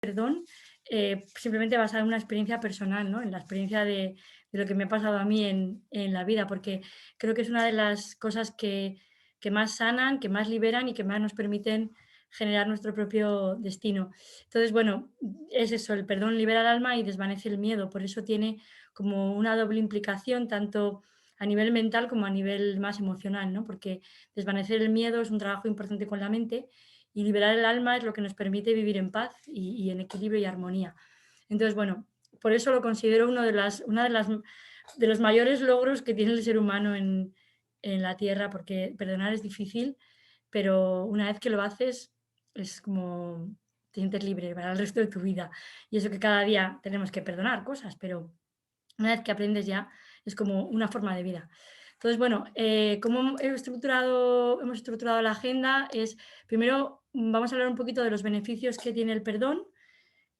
perdón, simplemente basada en una experiencia personal, ¿no? En la experiencia de lo que me ha pasado a mí en la vida, porque creo que es una de las cosas que más sanan, que más liberan y que más nos permiten generar nuestro propio destino. Entonces, bueno, es eso, el perdón libera el alma y desvanece el miedo, por eso tiene como una doble implicación, tanto a nivel mental como a nivel más emocional, ¿no? Porque desvanecer el miedo es un trabajo importante con la mente y liberar el alma es lo que nos permite vivir en paz y en equilibrio y armonía. Entonces, bueno, por eso lo considero de los mayores logros que tiene el ser humano en la Tierra, porque perdonar es difícil, pero una vez que lo haces es como te sientes libre para el resto de tu vida. Y eso que cada día tenemos que perdonar cosas, pero una vez que aprendes ya es como una forma de vida. Entonces, bueno, cómo hemos estructurado la agenda es, primero vamos a hablar un poquito de los beneficios que tiene el perdón,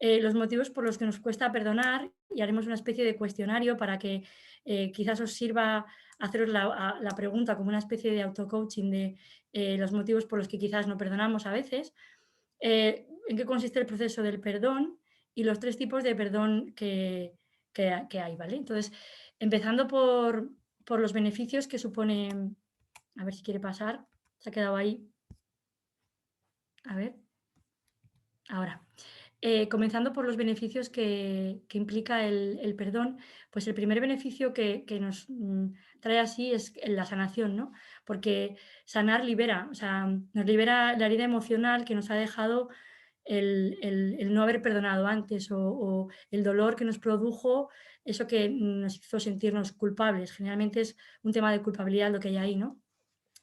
los motivos por los que nos cuesta perdonar y haremos una especie de cuestionario para que quizás os sirva haceros la pregunta como una especie de auto-coaching de los motivos por los que quizás no perdonamos a veces, en qué consiste el proceso del perdón y los tres tipos de perdón que hay, ¿vale? Entonces, empezando por los beneficios que supone, a ver si quiere pasar, se ha quedado ahí, a ver, ahora. Comenzando por los beneficios que implica el perdón, pues el primer beneficio que nos trae así es la sanación, ¿no? Porque sanar libera, o sea, nos libera la herida emocional que nos ha dejado el no haber perdonado antes o el dolor que nos produjo eso que nos hizo sentirnos culpables. Generalmente es un tema de culpabilidad lo que hay ahí, ¿no?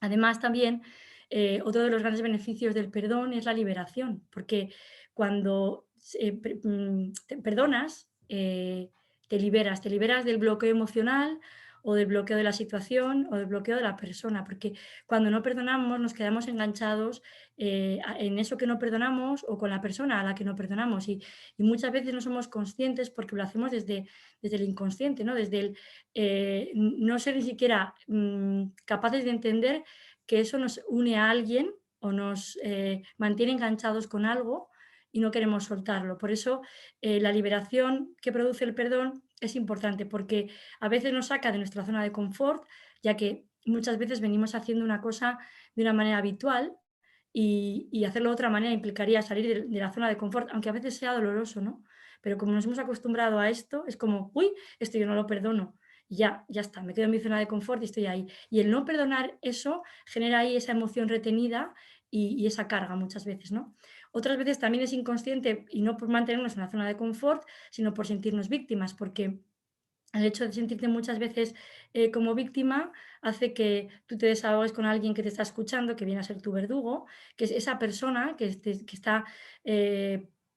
Además, también, otro de los grandes beneficios del perdón es la liberación, porque cuando te perdonas, te liberas del bloqueo emocional o del bloqueo de la situación o del bloqueo de la persona, porque cuando no perdonamos nos quedamos enganchados en eso que no perdonamos o con la persona a la que no perdonamos y muchas veces no somos conscientes porque lo hacemos desde el inconsciente, ¿no? Desde el no ser ni siquiera capaces de entender que eso nos une a alguien o nos mantiene enganchados con algo y no queremos soltarlo. Por eso la liberación que produce el perdón es importante porque a veces nos saca de nuestra zona de confort, ya que muchas veces venimos haciendo una cosa de una manera habitual y hacerlo de otra manera implicaría salir de la zona de confort, aunque a veces sea doloroso, ¿no? Pero como nos hemos acostumbrado a esto, es como, uy, esto yo no lo perdono. Y ya está, me quedo en mi zona de confort y estoy ahí. Y el no perdonar eso genera ahí esa emoción retenida y esa carga muchas veces, ¿no? Otras veces también es inconsciente y no por mantenernos en la zona de confort, sino por sentirnos víctimas, porque el hecho de sentirte muchas veces como víctima hace que tú te desahogues con alguien que te está escuchando, que viene a ser tu verdugo, que es esa persona que está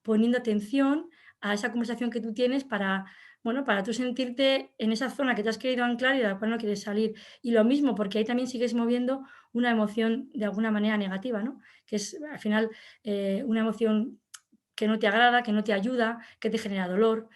poniendo atención a esa conversación que tú tienes para, bueno, para tú sentirte en esa zona que te has querido anclar y de la cual no quieres salir. Y lo mismo, porque ahí también sigues moviendo una emoción de alguna manera negativa, ¿no? Que es al final una emoción que no te agrada, que no te ayuda, que te genera dolor.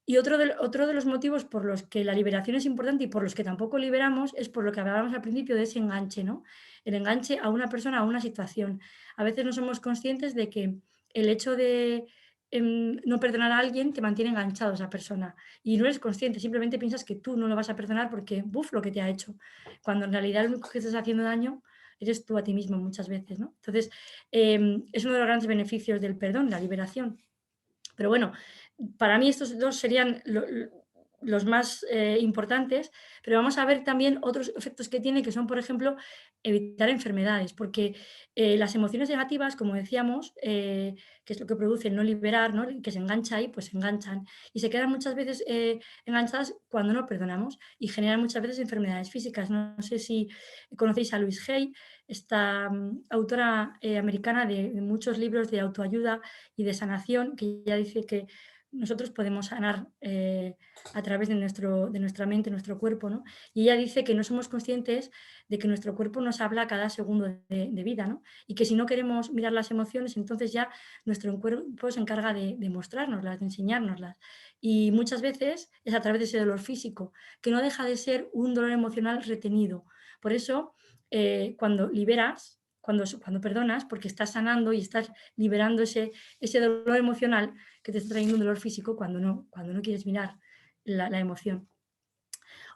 Y otro de los motivos por los que la liberación es importante y por los que tampoco liberamos es por lo que hablábamos al principio de ese enganche, ¿no? El enganche a una persona, a una situación. A veces no somos conscientes de que el hecho de no perdonar a alguien te mantiene enganchado a esa persona. Y no eres consciente, simplemente piensas que tú no lo vas a perdonar porque, buf, lo que te ha hecho. Cuando en realidad lo único que estás haciendo daño eres tú a ti mismo muchas veces, ¿no? Entonces, es uno de los grandes beneficios del perdón, la liberación. Pero bueno, para mí estos 2 serían los más, importantes, pero vamos a ver también otros efectos que tiene, que son, por ejemplo, evitar enfermedades, porque, las emociones negativas, como decíamos, que es lo que produce el no liberar, ¿no? Que se engancha ahí, pues se enganchan y se quedan muchas veces, enganchadas cuando no perdonamos y generan muchas veces enfermedades físicas. No sé si conocéis a Louise Hay, esta, autora, americana de muchos libros de autoayuda y de sanación, que ella dice que nosotros podemos sanar a través de nuestra mente, nuestro cuerpo, ¿no? Y ella dice que no somos conscientes de que nuestro cuerpo nos habla cada segundo de vida, ¿no? Y que si no queremos mirar las emociones, entonces ya nuestro cuerpo se encarga de mostrárnoslas, de enseñárnoslas. Y muchas veces es a través de ese dolor físico, que no deja de ser un dolor emocional retenido. Por eso, cuando liberas, cuando perdonas, porque estás sanando y estás liberando ese dolor emocional que te está trayendo un dolor físico cuando no quieres mirar la emoción.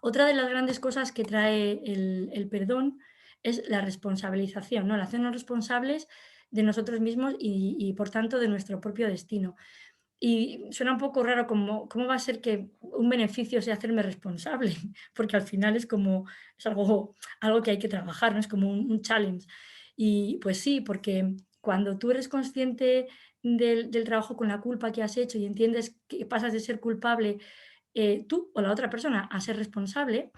Otra de las grandes cosas que trae el perdón es la responsabilización, ¿no? El hacernos responsables de nosotros mismos y, por tanto, de nuestro propio destino. Y suena un poco raro como, ¿cómo va a ser que un beneficio sea hacerme responsable? Porque al final es algo que hay que trabajar, ¿no? Es como un challenge. Y pues sí, porque cuando tú eres consciente del trabajo con la culpa que has hecho y entiendes que pasas de ser culpable tú o la otra persona a ser responsable,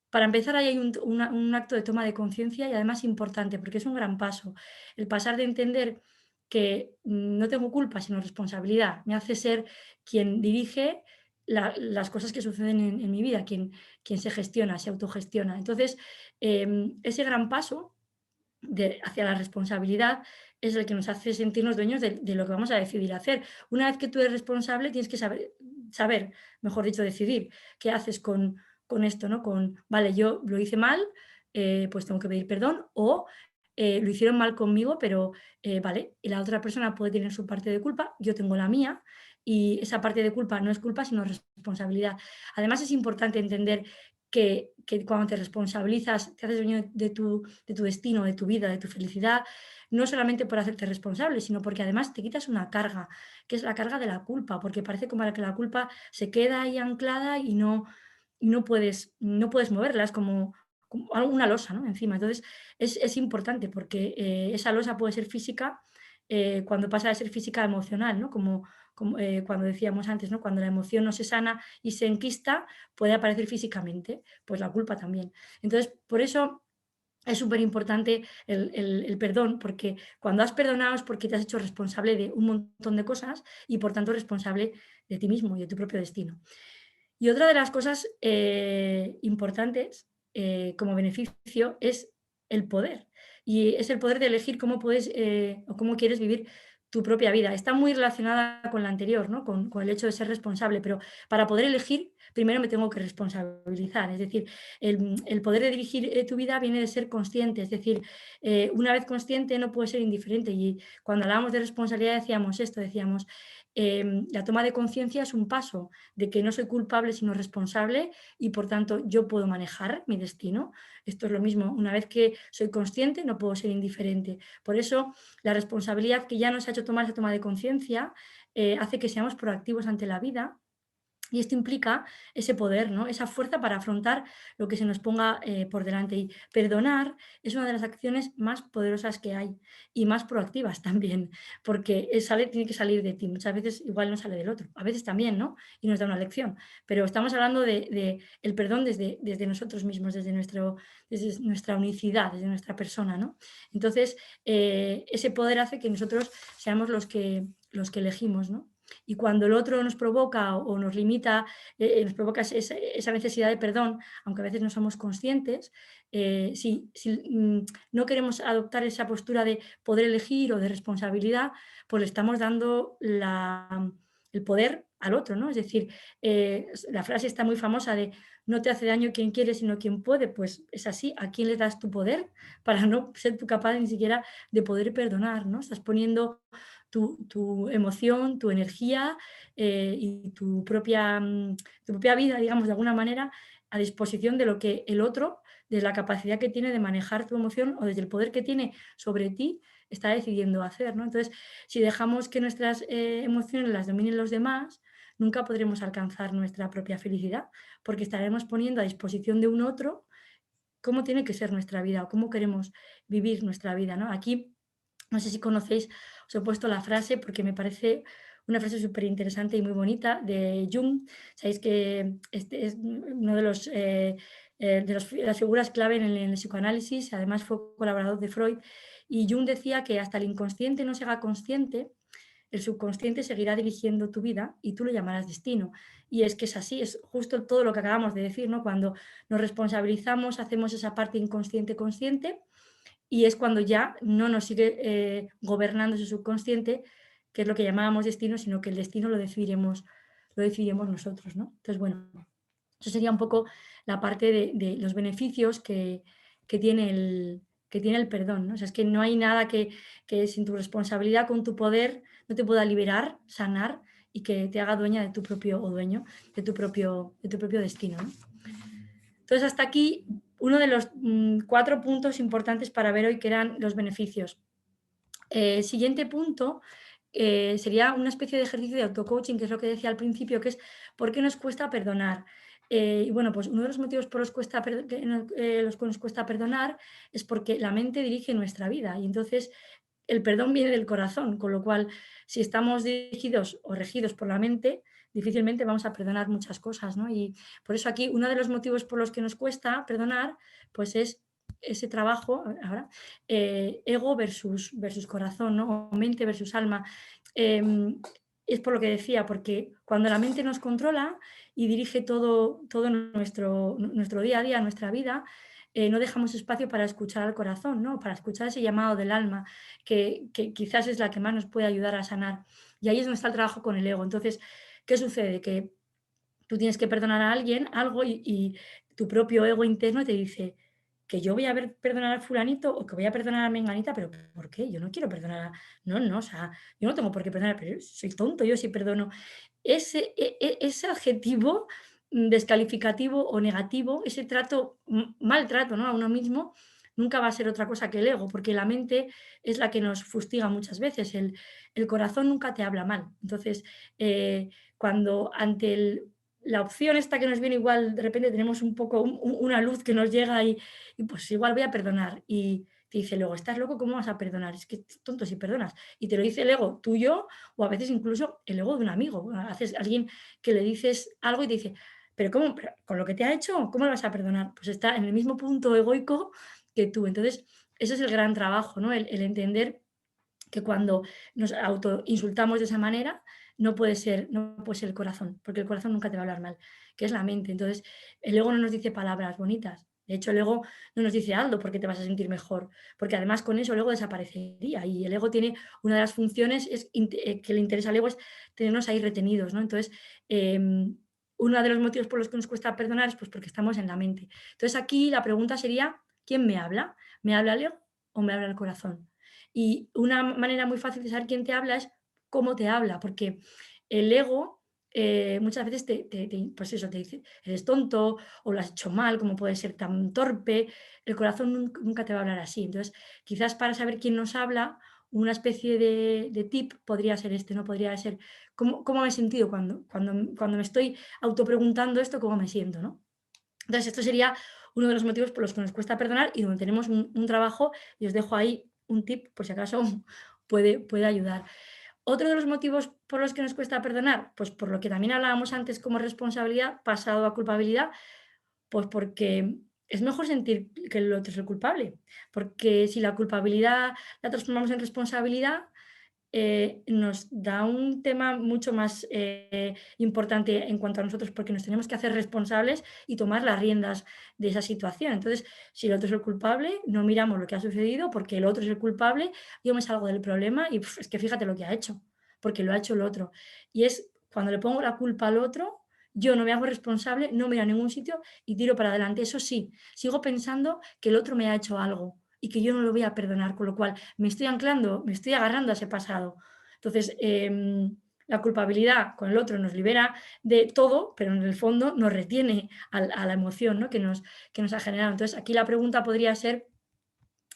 para empezar ahí hay un acto de toma de conciencia y además importante, porque es un gran paso. El pasar de entender que no tengo culpa, sino responsabilidad, me hace ser quien dirige las cosas que suceden en mi vida, quien se gestiona, se autogestiona. Entonces, ese gran paso hacia la responsabilidad es el que nos hace sentirnos dueños de lo que vamos a decidir hacer. Una vez que tú eres responsable, tienes que saber, mejor dicho, decidir qué haces con esto, ¿no? Vale, yo lo hice mal, pues tengo que pedir perdón, o lo hicieron mal conmigo, pero vale, y la otra persona puede tener su parte de culpa, yo tengo la mía, y esa parte de culpa no es culpa, sino responsabilidad. Además, es importante entender que cuando te responsabilizas, te haces dueño de tu destino, de tu vida, de tu felicidad, no solamente por hacerte responsable, sino porque además te quitas una carga, que es la carga de la culpa, porque parece como que la culpa se queda ahí anclada y no puedes moverla, es como una losa, ¿no? Encima. Entonces, es importante porque esa losa puede ser física cuando pasa de ser física a emocional, ¿no? Como cuando decíamos antes, ¿no? Cuando la emoción no se sana y se enquista, puede aparecer físicamente, pues la culpa también. Entonces, por eso es súper importante el perdón, porque cuando has perdonado es porque te has hecho responsable de un montón de cosas y por tanto responsable de ti mismo y de tu propio destino. Y otra de las cosas importantes como beneficio es el poder. Y es el poder de elegir cómo puedes o cómo quieres vivir tu propia vida. Está muy relacionada con la anterior, ¿no? Con el hecho de ser responsable, pero para poder elegir, primero me tengo que responsabilizar. Es decir, el poder de dirigir tu vida viene de ser consciente. Es decir, una vez consciente no puede ser indiferente. Y cuando hablábamos de responsabilidad decíamos esto, decíamos, la toma de conciencia es un paso de que no soy culpable sino responsable y por tanto yo puedo manejar mi destino. Esto es lo mismo, una vez que soy consciente no puedo ser indiferente. Por eso la responsabilidad que ya nos ha hecho tomar esa toma de conciencia hace que seamos proactivos ante la vida y esto implica ese poder, ¿no? Esa fuerza para afrontar lo que se nos ponga por delante. Y perdonar es una de las acciones más poderosas que hay y más proactivas también, porque tiene que salir de ti. Muchas veces igual no sale del otro, a veces también, ¿no? Y nos da una lección. Pero estamos hablando de el perdón desde nosotros mismos, desde nuestra unicidad, desde nuestra persona, ¿no? Entonces, ese poder hace que nosotros seamos los que elegimos, ¿no? Y cuando el otro nos provoca o nos limita, nos provoca esa necesidad de perdón, aunque a veces no somos conscientes, si no queremos adoptar esa postura de poder elegir o de responsabilidad, pues le estamos dando el poder al otro, ¿no? Es decir, la frase está muy famosa de no te hace daño quien quiere, sino quien puede, pues es así, ¿a quién le das tu poder para no ser tú capaz ni siquiera de poder perdonar, ¿no? Estás poniendo tu emoción, tu energía y tu propia vida, digamos, de alguna manera, a disposición de lo que el otro, de la capacidad que tiene de manejar tu emoción o desde el poder que tiene sobre ti, está decidiendo hacer, ¿no? Entonces, si dejamos que nuestras emociones las dominen los demás, nunca podremos alcanzar nuestra propia felicidad, porque estaremos poniendo a disposición de un otro cómo tiene que ser nuestra vida o cómo queremos vivir nuestra vida, ¿no? Aquí no sé si conocéis, os he puesto la frase porque me parece una frase súper interesante y muy bonita de Jung. Sabéis que este es uno de las figuras clave en el psicoanálisis, además fue colaborador de Freud, y Jung decía que hasta el inconsciente no se haga consciente, el subconsciente seguirá dirigiendo tu vida y tú lo llamarás destino. Y es que es así, es justo todo lo que acabamos de decir, ¿no? Cuando nos responsabilizamos, hacemos esa parte inconsciente consciente y es cuando ya no nos sigue gobernando ese subconsciente, que es lo que llamábamos destino, sino que el destino lo decidimos nosotros, ¿no? Entonces, bueno, eso sería un poco la parte de los beneficios que tiene que tiene el perdón, ¿no? O sea, es que no hay nada que sin tu responsabilidad, con tu poder, no te pueda liberar, sanar y que te haga dueña de tu propio o dueño de tu propio destino, ¿no? Entonces, hasta aquí uno de los 4 puntos importantes para ver hoy, que eran los beneficios. Siguiente punto, sería una especie de ejercicio de auto-coaching, que es lo que decía al principio, que es ¿por qué nos cuesta perdonar? Y bueno, pues uno de los motivos por los que nos cuesta perdonar es porque la mente dirige nuestra vida y entonces el perdón viene del corazón, con lo cual si estamos dirigidos o regidos por la mente, difícilmente vamos a perdonar muchas cosas, ¿no? Y por eso aquí uno de los motivos por los que nos cuesta perdonar, pues es ese trabajo, ahora, ego versus corazón, ¿no? O mente versus alma. Em, es por lo que decía, porque cuando la mente nos controla y dirige todo nuestro día a día, nuestra vida, no dejamos espacio para escuchar al corazón, ¿no? Para escuchar ese llamado del alma, que quizás es la que más nos puede ayudar a sanar. Y ahí es donde está el trabajo con el ego. Entonces, ¿qué sucede? Que tú tienes que perdonar a alguien algo y tu propio ego interno te dice que yo voy a perdonar a fulanito o que voy a perdonar a menganita, pero ¿por qué? Yo no quiero perdonar a... No, no, o sea, yo no tengo por qué perdonar, pero soy tonto yo si perdono. Ese adjetivo descalificativo o negativo, ese trato, maltrato, ¿no? A uno mismo, nunca va a ser otra cosa que el ego, porque la mente es la que nos fustiga muchas veces, el corazón nunca te habla mal. Entonces, cuando ante la opción esta que nos viene igual, de repente tenemos un poco una luz que nos llega y pues igual voy a perdonar. Y te dice luego, ¿estás loco? ¿Cómo vas a perdonar? Es que es tonto si perdonas. Y te lo dice el ego tuyo o a veces incluso el ego de un amigo. Haces alguien que le dices algo y te dice, pero ¿cómo? ¿Pero con lo que te ha hecho, ¿cómo le vas a perdonar? Pues está en el mismo punto egoico que tú. Entonces, ese es el gran trabajo, ¿no? El entender que cuando nos autoinsultamos de esa manera, no puede ser el corazón, porque el corazón nunca te va a hablar mal, que es la mente. Entonces, el ego no nos dice palabras bonitas. De hecho, el ego no nos dice hazlo porque te vas a sentir mejor, porque además con eso el ego desaparecería y el ego tiene una de las funciones que le interesa al ego es tenernos ahí retenidos, ¿no? Entonces, uno de los motivos por los que nos cuesta perdonar es pues porque estamos en la mente. Entonces, aquí la pregunta sería, ¿quién me habla? ¿Me habla el ego o me habla el corazón? Y una manera muy fácil de saber quién te habla es cómo te habla, porque el ego muchas veces pues eso, te dice, eres tonto o lo has hecho mal, como puede ser tan torpe. El corazón nunca te va a hablar así. Entonces, quizás para saber quién nos habla, una especie de tip podría ser este, ¿no? Podría ser, ¿cómo me he sentido cuando me estoy autopreguntando esto, cómo me siento, ¿no? Entonces, esto sería uno de los motivos por los que nos cuesta perdonar y donde tenemos un trabajo, y os dejo ahí un tip por si acaso puede ayudar. Otro de los motivos por los que nos cuesta perdonar, pues por lo que también hablábamos antes como responsabilidad, pasado a culpabilidad, pues porque es mejor sentir que el otro es el culpable, porque si la culpabilidad la transformamos en responsabilidad, nos da un tema mucho más importante en cuanto a nosotros, porque nos tenemos que hacer responsables y tomar las riendas de esa situación. Entonces, si el otro es el culpable, no miramos lo que ha sucedido porque el otro es el culpable, yo me salgo del problema y es que fíjate lo que ha hecho, porque lo ha hecho el otro. Y es cuando le pongo la culpa al otro, yo no me hago responsable, no miro a ningún sitio y tiro para adelante. Eso sí, sigo pensando que el otro me ha hecho algo y que yo no lo voy a perdonar, con lo cual me estoy anclando, me estoy agarrando a ese pasado. Entonces, la culpabilidad con el otro nos libera de todo, pero en el fondo nos retiene a la emoción, ¿no? que nos ha generado. Entonces, aquí la pregunta podría ser,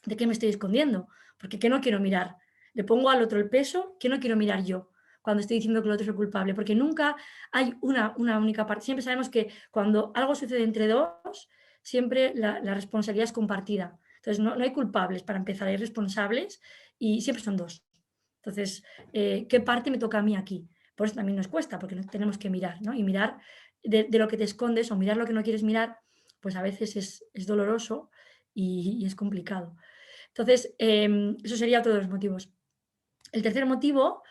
¿de qué me estoy escondiendo? Porque ¿qué no quiero mirar? Le pongo al otro el peso, ¿qué no quiero mirar yo? Cuando estoy diciendo que el otro es el culpable, porque nunca hay una única parte. Siempre sabemos que cuando algo sucede entre dos, siempre la responsabilidad es compartida. Entonces, no hay culpables para empezar, hay responsables y siempre son dos. Entonces, ¿qué parte me toca a mí aquí? Por eso también nos cuesta, porque tenemos que mirar, ¿no? Y mirar de lo que te escondes o mirar lo que no quieres mirar, pues a veces es doloroso y es complicado. Entonces, eso sería otro de los motivos. El tercer motivo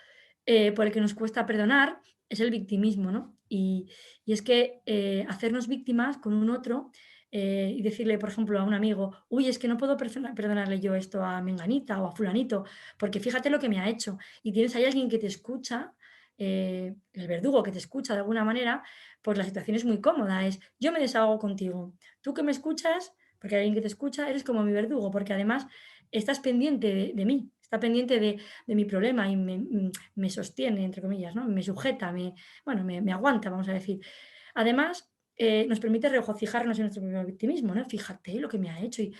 por el que nos cuesta perdonar es el victimismo, ¿no? Y es que hacernos víctimas con un otro y decirle, por ejemplo, a un amigo, uy, es que no puedo perdonarle yo esto a Menganita o a Fulanito, porque fíjate lo que me ha hecho. Y tienes ahí alguien que te escucha, el verdugo que te escucha de alguna manera, pues la situación es muy cómoda. Es, yo me desahogo contigo. Tú que me escuchas, porque hay alguien que te escucha, eres como mi verdugo, porque además estás pendiente de mí, está pendiente de mi problema y me sostiene, entre comillas, ¿no? Me sujeta, bueno, me aguanta, vamos a decir. Además, nos permite regocijarnos en nuestro propio victimismo, ¿no? Fíjate lo que me ha hecho y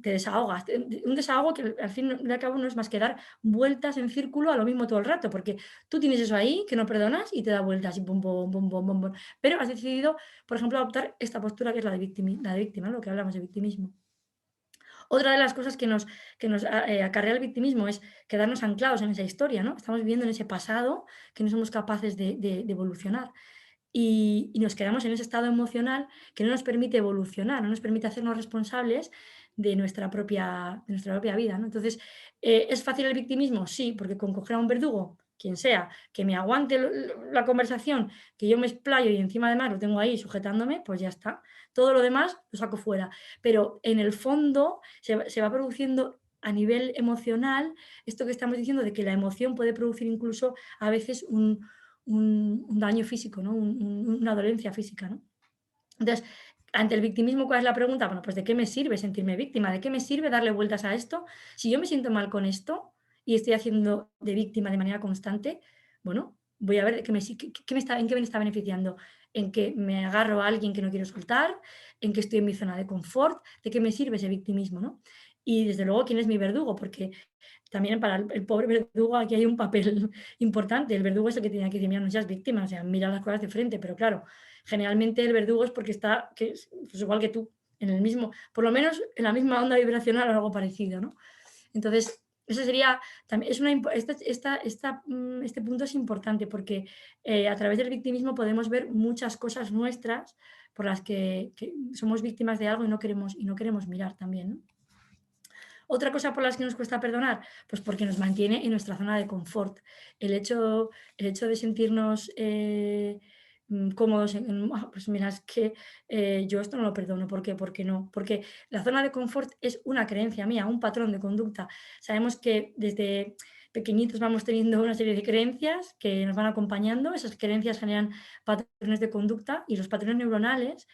te desahogas. Un desahogo que al fin y al cabo no es más que dar vueltas en círculo a lo mismo todo el rato, porque tú tienes eso ahí que no perdonas y te da vueltas y pum, pum, pum, pum, pum, pum. Pero has decidido, por ejemplo, adoptar esta postura que es la de víctima, ¿no? Lo que hablamos de victimismo. Otra de las cosas que nos acarrea el victimismo es quedarnos anclados en esa historia, ¿no? Estamos viviendo en ese pasado que no somos capaces de evolucionar. Y nos quedamos en ese estado emocional que no nos permite evolucionar, no nos permite hacernos responsables de nuestra propia vida, ¿no? Entonces, ¿es fácil el victimismo? Sí, porque con coger a un verdugo, quien sea, que me aguante la conversación, que yo me explayo y encima además lo tengo ahí sujetándome, pues ya está. Todo lo demás lo saco fuera. Pero en el fondo se va produciendo a nivel emocional esto que estamos diciendo de que la emoción puede producir incluso a veces un daño físico, ¿no? Una dolencia física, ¿no? Entonces, ante el victimismo, ¿cuál es la pregunta? Bueno, pues ¿de qué me sirve sentirme víctima? ¿De qué me sirve darle vueltas a esto? Si yo me siento mal con esto y estoy haciendo de víctima de manera constante, bueno, voy a ver en qué me está beneficiando. En que me agarro a alguien que no quiero soltar, en que estoy en mi zona de confort, ¿de qué me sirve ese victimismo, no? Y desde luego, ¿quién es mi verdugo? Porque también para el pobre verdugo aquí hay un papel importante. El verdugo es el que tiene que decir, mira, no seas víctima, o sea, mira las cosas de frente, pero claro, generalmente el verdugo es porque está, que es pues igual que tú, en el mismo, por lo menos en la misma onda vibracional o algo parecido, ¿no? Entonces, eso sería, también, este punto es importante porque a través del victimismo podemos ver muchas cosas nuestras por las que somos víctimas de algo y no queremos mirar también, ¿no? Otra cosa por las que nos cuesta perdonar, pues porque nos mantiene en nuestra zona de confort. El hecho, el hecho de sentirnos cómodos pues mira, es que yo esto no lo perdono. ¿Por qué? Porque no. Porque la zona de confort es una creencia mía, un patrón de conducta. Sabemos que desde pequeñitos vamos teniendo una serie de creencias que nos van acompañando. Esas creencias generan patrones de conducta y los patrones neuronales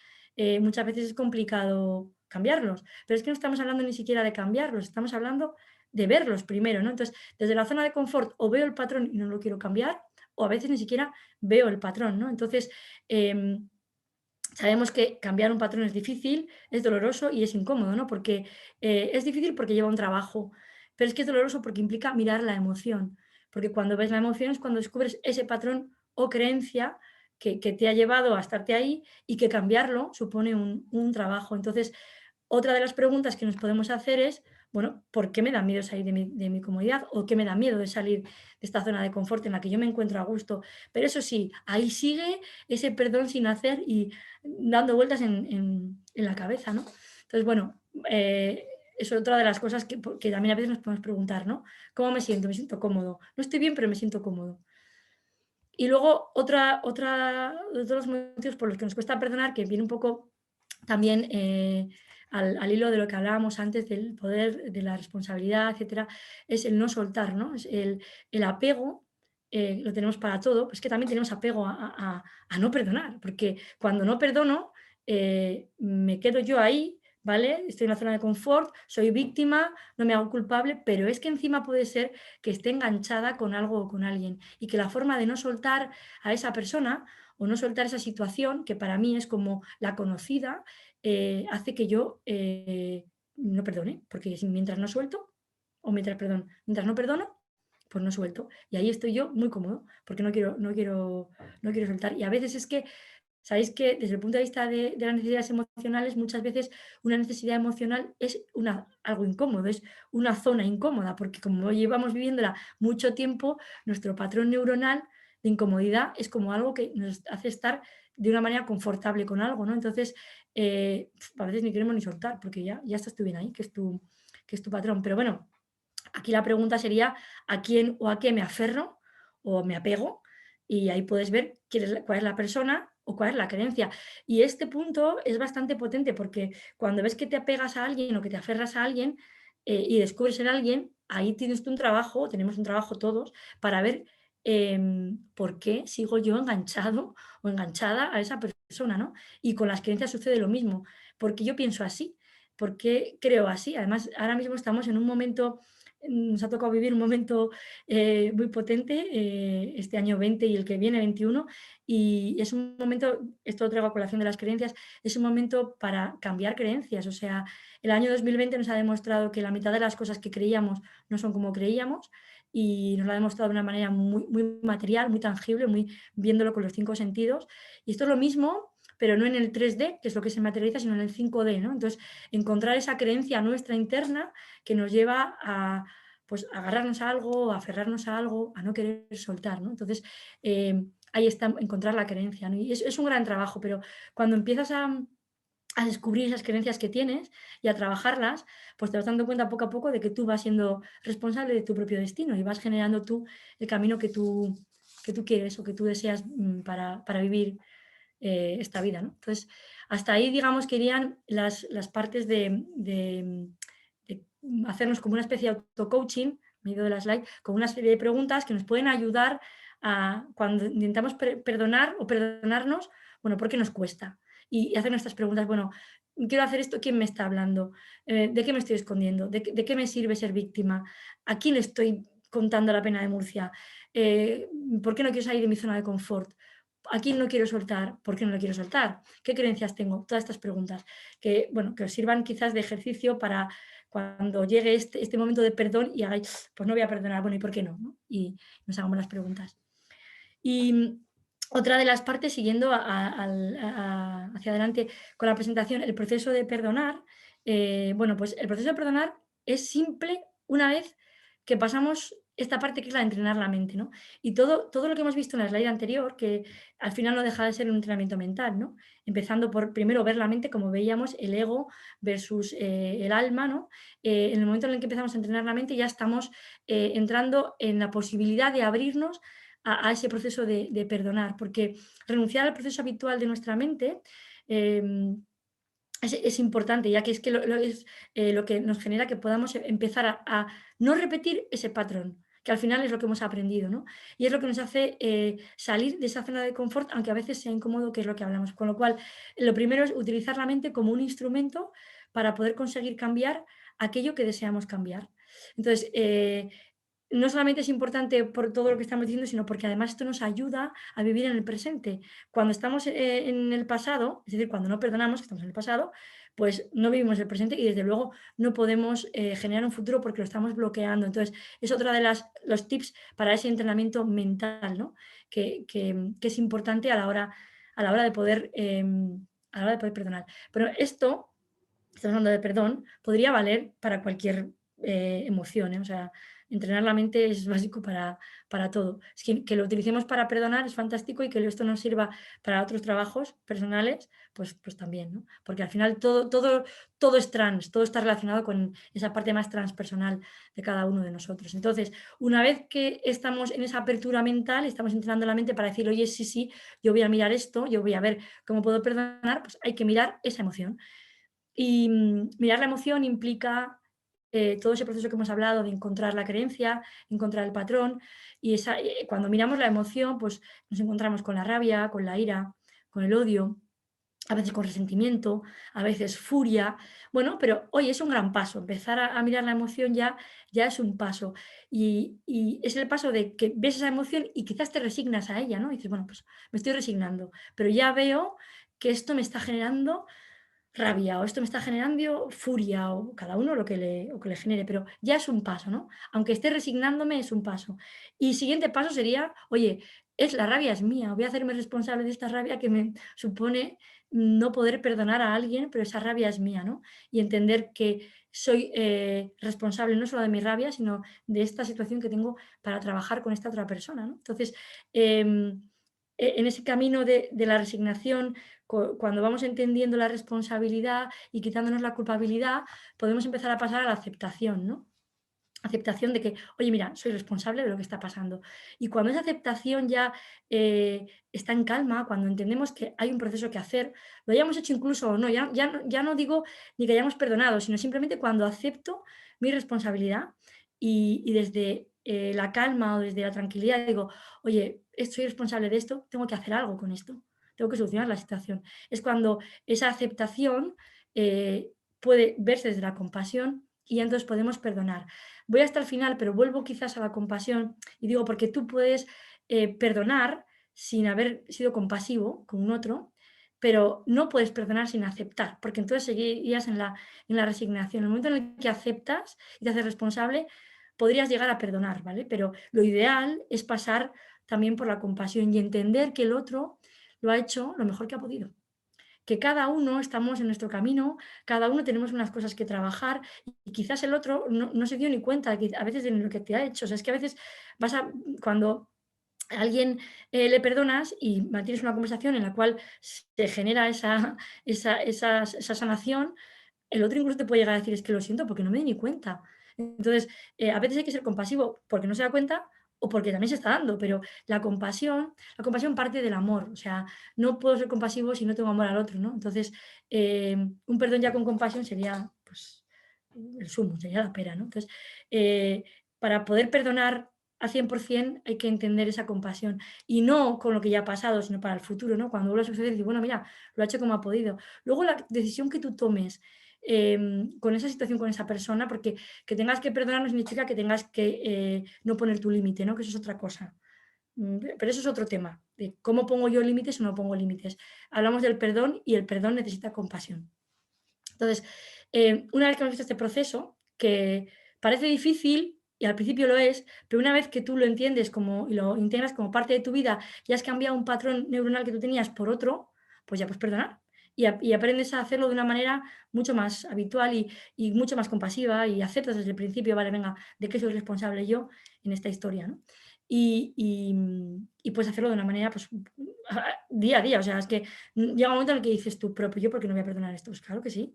muchas veces es complicado cambiarlos. Pero es que no estamos hablando ni siquiera de cambiarlos, estamos hablando de verlos primero, ¿no? Entonces, desde la zona de confort o veo el patrón y no lo quiero cambiar, o a veces ni siquiera veo el patrón, ¿no? Entonces, sabemos que cambiar un patrón es difícil, es doloroso y es incómodo, ¿no? Porque es difícil porque lleva un trabajo, pero es que es doloroso porque implica mirar la emoción, porque cuando ves la emoción es cuando descubres ese patrón o creencia que te ha llevado a estarte ahí y que cambiarlo supone un trabajo. Entonces, otra de las preguntas que nos podemos hacer es, bueno, ¿por qué me da miedo salir de mi comodidad? ¿O qué me da miedo de salir de esta zona de confort en la que yo me encuentro a gusto? Pero eso sí, ahí sigue ese perdón sin hacer y dando vueltas en la cabeza, ¿no? Entonces, bueno, es otra de las cosas que también a veces nos podemos preguntar, ¿no? ¿Cómo me siento? Me siento cómodo. No estoy bien, pero me siento cómodo. Y luego otro de los motivos por los que nos cuesta perdonar, que viene un poco también al hilo de lo que hablábamos antes del poder, de la responsabilidad, etcétera, es el no soltar, ¿no? Es el apego, lo tenemos para todo, pues que también tenemos apego a no perdonar, porque cuando no perdono, me quedo yo ahí, ¿vale? Estoy en una zona de confort, soy víctima, no me hago culpable, pero es que encima puede ser que esté enganchada con algo o con alguien y que la forma de no soltar a esa persona o no soltar esa situación, que para mí es como la conocida, hace que yo no perdone, porque mientras no suelto, mientras no perdono, pues no suelto. Y ahí estoy yo muy cómodo, porque no quiero soltar. Y a veces es que, sabéis que desde el punto de vista de las necesidades emocionales, muchas veces una necesidad emocional es algo incómodo, es una zona incómoda, porque como llevamos viviéndola mucho tiempo, nuestro patrón neuronal de incomodidad es como algo que nos hace estar de una manera confortable con algo, ¿no? Entonces, a veces ni queremos ni soltar, porque ya estás tú bien ahí, que es tu patrón. Pero bueno, aquí la pregunta sería a quién o a qué me aferro o me apego, y ahí puedes ver cuál es la persona o cuál es la creencia. Y este punto es bastante potente porque cuando ves que te apegas a alguien o que te aferras a alguien y descubres en alguien, ahí tienes tú un trabajo, tenemos un trabajo todos, para ver por qué sigo yo enganchado o enganchada a esa persona, ¿no? Y con las creencias sucede lo mismo, porque yo pienso así. por qué creo así. Además, ahora mismo estamos en un momento, nos ha tocado vivir un momento muy potente, este año 20 y el que viene, 21, y es un momento, esto lo traigo a colación de las creencias, es un momento para cambiar creencias. O sea, el año 2020 nos ha demostrado que la mitad de las cosas que creíamos no son como creíamos, y nos lo ha demostrado de una manera muy, muy material, muy tangible, muy viéndolo con los 5 sentidos. Y esto es lo mismo, pero no en el 3D, que es lo que se materializa, sino en el 5D, ¿no? Entonces, encontrar esa creencia nuestra interna que nos lleva a, pues, agarrarnos a algo, a aferrarnos a algo, a no querer soltar, ¿no? Entonces, ahí está, encontrar la creencia, ¿no? Y es un gran trabajo, pero cuando empiezas a descubrir esas creencias que tienes y a trabajarlas, pues te vas dando cuenta poco a poco de que tú vas siendo responsable de tu propio destino y vas generando tú el camino que tú quieres o que tú deseas, para vivir esta vida, ¿no? Entonces, hasta ahí, digamos, que irían las partes de hacernos como una especie de auto-coaching, medio de la slide, con una serie de preguntas que nos pueden ayudar a, cuando intentamos perdonar o perdonarnos, bueno, ¿por qué nos cuesta? Y hacer nuestras preguntas, bueno, quiero hacer esto, ¿quién me está hablando? ¿De qué me estoy escondiendo? De qué me sirve ser víctima? ¿A quién le estoy contando la pena de Murcia? Eh, ¿Por qué no quiero salir de mi zona de confort? ¿A quién no quiero soltar? ¿Por qué no lo quiero soltar? ¿Qué creencias tengo? Todas estas preguntas que, bueno, que os sirvan quizás de ejercicio para cuando llegue este momento de perdón y hagáis, pues no voy a perdonar, bueno, ¿y por qué no? ¿No? Y nos hagamos las preguntas. Y otra de las partes, siguiendo hacia adelante con la presentación, el proceso de perdonar, bueno, pues el proceso de perdonar es simple una vez que pasamos esta parte que es la de entrenar la mente, ¿no? Y todo lo que hemos visto en la slide anterior, que al final no deja de ser un entrenamiento mental, ¿no? Empezando por primero ver la mente, como veíamos, el ego versus el alma, ¿no? En el momento en el que empezamos a entrenar la mente ya estamos entrando en la posibilidad de abrirnos a ese proceso de perdonar, porque renunciar al proceso habitual de nuestra mente es importante, ya que es que es lo que nos genera que podamos empezar a no repetir ese patrón, que al final es lo que hemos aprendido, ¿no? Y es lo que nos hace salir de esa zona de confort, aunque a veces sea incómodo, que es lo que hablamos. Con lo cual, lo primero es utilizar la mente como un instrumento para poder conseguir cambiar aquello que deseamos cambiar. Entonces, no solamente es importante por todo lo que estamos diciendo, sino porque además esto nos ayuda a vivir en el presente. Cuando estamos en el pasado, es decir, cuando no perdonamos, que estamos en el pasado, pues no vivimos el presente y desde luego no podemos generar un futuro porque lo estamos bloqueando. Entonces, es otra de los tips para ese entrenamiento mental, ¿no? Que es importante a la hora de poder, a la hora de poder perdonar. Pero esto, estamos hablando de perdón, podría valer para cualquier emoción, ¿eh? O sea, entrenar la mente es básico para todo. Es que lo utilicemos para perdonar es fantástico y que esto nos sirva para otros trabajos personales, pues también, ¿no? Porque al final todo es trans, todo está relacionado con esa parte más transpersonal de cada uno de nosotros. Entonces, una vez que estamos en esa apertura mental, estamos entrenando la mente para decir, oye, sí, sí, yo voy a mirar esto, yo voy a ver cómo puedo perdonar, pues hay que mirar esa emoción. Y mirar la emoción implica todo ese proceso que hemos hablado de encontrar la creencia, encontrar el patrón, y cuando miramos la emoción, pues nos encontramos con la rabia, con la ira, con el odio, a veces con resentimiento, a veces furia. Bueno, pero oye, es un gran paso. Empezar a mirar la emoción ya es un paso. Y es el paso de que ves esa emoción y quizás te resignas a ella, ¿no? Y dices, bueno, pues me estoy resignando, pero ya veo que esto me está generando rabia o esto me está generando furia o cada uno lo que le genere, pero ya es un paso, ¿no? Aunque esté resignándome, es un paso. Y siguiente paso sería, oye, la rabia es mía, voy a hacerme responsable de esta rabia que me supone no poder perdonar a alguien, pero esa rabia es mía, ¿no? Y entender que soy responsable no solo de mi rabia, sino de esta situación que tengo para trabajar con esta otra persona, ¿no? Entonces, en ese camino de la resignación, cuando vamos entendiendo la responsabilidad y quitándonos la culpabilidad, podemos empezar a pasar a la aceptación, ¿no? Aceptación de que, oye, mira, soy responsable de lo que está pasando. Y cuando esa aceptación ya está en calma, cuando entendemos que hay un proceso que hacer, lo hayamos hecho incluso o no, ya no digo ni que hayamos perdonado, sino simplemente cuando acepto mi responsabilidad y desde la calma o desde la tranquilidad digo, oye, soy responsable de esto, tengo que hacer algo con esto, tengo que solucionar la situación. Es cuando esa aceptación puede verse desde la compasión y entonces podemos perdonar. Voy hasta el final, pero vuelvo quizás a la compasión y digo, porque tú puedes perdonar sin haber sido compasivo con un otro, pero no puedes perdonar sin aceptar, porque entonces seguirías en la resignación. En el momento en el que aceptas y te haces responsable, podrías llegar a perdonar, ¿vale? Pero lo ideal es pasar también por la compasión y entender que el otro lo ha hecho lo mejor que ha podido, que cada uno estamos en nuestro camino, cada uno tenemos unas cosas que trabajar y quizás el otro no se dio ni cuenta que a veces de lo que te ha hecho. O sea, es que a veces vas a, cuando a alguien le perdonas y mantienes una conversación en la cual se genera esa sanación, el otro incluso te puede llegar a decir: "Es que lo siento porque no me di ni cuenta". Entonces, a veces hay que ser compasivo porque no se da cuenta o porque también se está dando, pero la compasión parte del amor, o sea, no puedo ser compasivo si no tengo amor al otro, ¿no? Entonces, un perdón ya con compasión sería, pues, el sumo, sería la pera, ¿no? Entonces, eh, para poder perdonar al 100% hay que entender esa compasión, y no con lo que ya ha pasado, sino para el futuro, ¿no? Cuando vuelva a suceder, decir: "Bueno, mira, lo ha hecho como ha podido". Luego la decisión que tú tomes con esa situación, con esa persona, porque que tengas que perdonar no significa que tengas que no poner tu límite, ¿no? Que eso es otra cosa. Pero eso es otro tema, de cómo pongo yo límites o no pongo límites. Hablamos del perdón y el perdón necesita compasión. Entonces, una vez que hemos visto este proceso, que parece difícil y al principio lo es, pero una vez que tú lo entiendes como, y lo integras como parte de tu vida y has cambiado un patrón neuronal que tú tenías por otro, pues ya puedes perdonar. Y aprendes a hacerlo de una manera mucho más habitual y mucho más compasiva y aceptas desde el principio, vale, venga, ¿de qué soy responsable yo en esta historia? ¿No? Y puedes hacerlo de una manera, pues, día a día. O sea, es que llega un momento en el que dices tú, pero yo, ¿por qué no voy a perdonar esto? Pues claro que sí.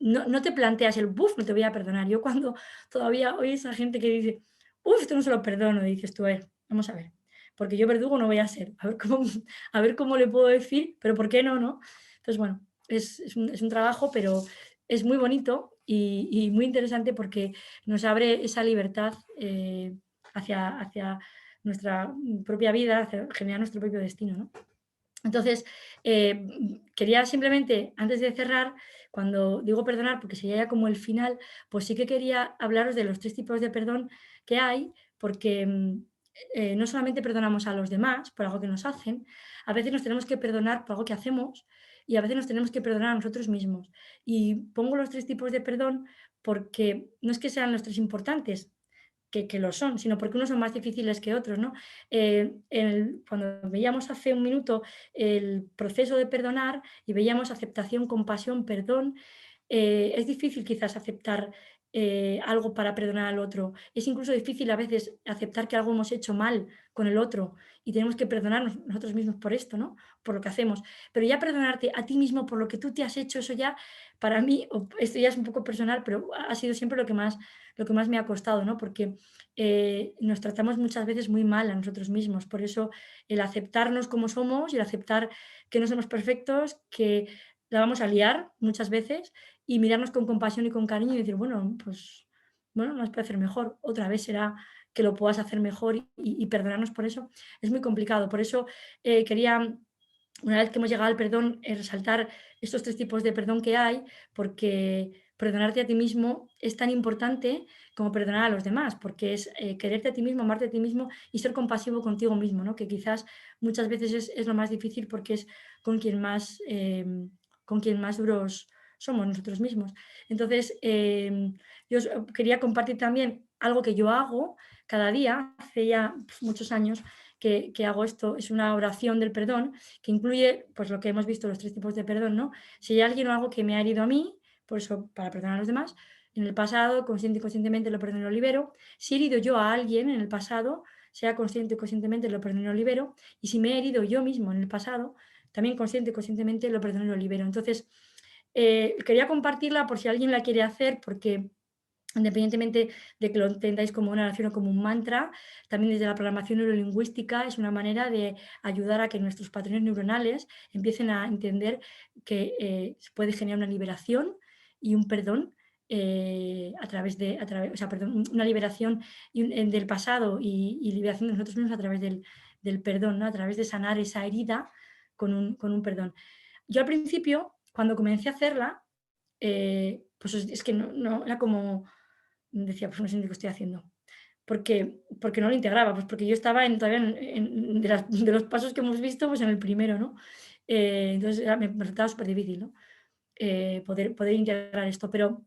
No te planteas el: "Buf, no te voy a perdonar". Yo cuando todavía oyes a gente que dice: "Uf, esto no se lo perdono", dices tú: "A ver, vamos a ver, porque yo verdugo no voy a ser, a ver cómo a ver cómo le puedo decir, pero ¿por qué no?", ¿no? Entonces, bueno, es un trabajo, pero es muy bonito y muy interesante porque nos abre esa libertad, hacia nuestra propia vida, hacia generar nuestro propio destino, ¿no? Entonces, quería simplemente, antes de cerrar, cuando digo perdonar, porque sería ya como el final, pues sí que quería hablaros de los 3 tipos de perdón que hay, porque, no solamente perdonamos a los demás por algo que nos hacen, a veces nos tenemos que perdonar por algo que hacemos y a veces nos tenemos que perdonar a nosotros mismos. Y pongo los 3 tipos de perdón porque no es que sean los 3 importantes, que lo son, sino porque unos son más difíciles que otros, ¿no? Cuando veíamos hace un minuto el proceso de perdonar y veíamos aceptación, compasión, perdón, es difícil quizás aceptar algo para perdonar al otro. Es incluso difícil a veces aceptar que algo hemos hecho mal con el otro y tenemos que perdonarnos nosotros mismos por esto, ¿no? Por lo que hacemos. Pero ya perdonarte a ti mismo por lo que tú te has hecho, eso ya para mí, esto ya es un poco personal, pero ha sido siempre lo que más me ha costado, ¿no? Porque nos tratamos muchas veces muy mal a nosotros mismos. Por eso el aceptarnos como somos y el aceptar que no somos perfectos, que la vamos a liar muchas veces y mirarnos con compasión y con cariño y decir, bueno, pues bueno, no nos puede hacer mejor, otra vez será que lo puedas hacer mejor y perdonarnos por eso es muy complicado. Por eso quería, una vez que hemos llegado al perdón, resaltar estos 3 tipos de perdón que hay, porque perdonarte a ti mismo es tan importante como perdonar a los demás, porque es, quererte a ti mismo, amarte a ti mismo y ser compasivo contigo mismo, ¿no? Que quizás muchas veces es lo más difícil porque es con quien más, con quien más duros somos nosotros mismos. Entonces, yo os quería compartir también algo que yo hago cada día, hace ya muchos años que hago esto, es una oración del perdón que incluye, pues, lo que hemos visto, los 3 tipos de perdón, ¿no? Si hay alguien o algo que me ha herido a mí, por eso, para perdonar a los demás, en el pasado, consciente y conscientemente lo perdono y lo libero. Si he herido yo a alguien en el pasado, sea consciente y conscientemente lo perdono y lo libero. Y si me he herido yo mismo en el pasado, también consciente y conscientemente lo perdono y lo libero. Entonces, quería compartirla por si alguien la quiere hacer, porque independientemente de que lo entendáis como una oración o como un mantra, también desde la programación neurolingüística es una manera de ayudar a que nuestros patrones neuronales empiecen a entender que se puede generar una liberación y un perdón o sea, perdón, una liberación del pasado y liberación de nosotros mismos a través del perdón, ¿no? A través de sanar esa herida con un perdón. Yo al principio, cuando comencé a hacerla, pues es que no era como, decía, pues no sé ni qué estoy haciendo. Porque no lo integraba, pues porque yo estaba todavía de los pasos que hemos visto, pues en el primero, ¿no? Entonces me resultaba súper difícil, ¿no? Poder integrar esto, pero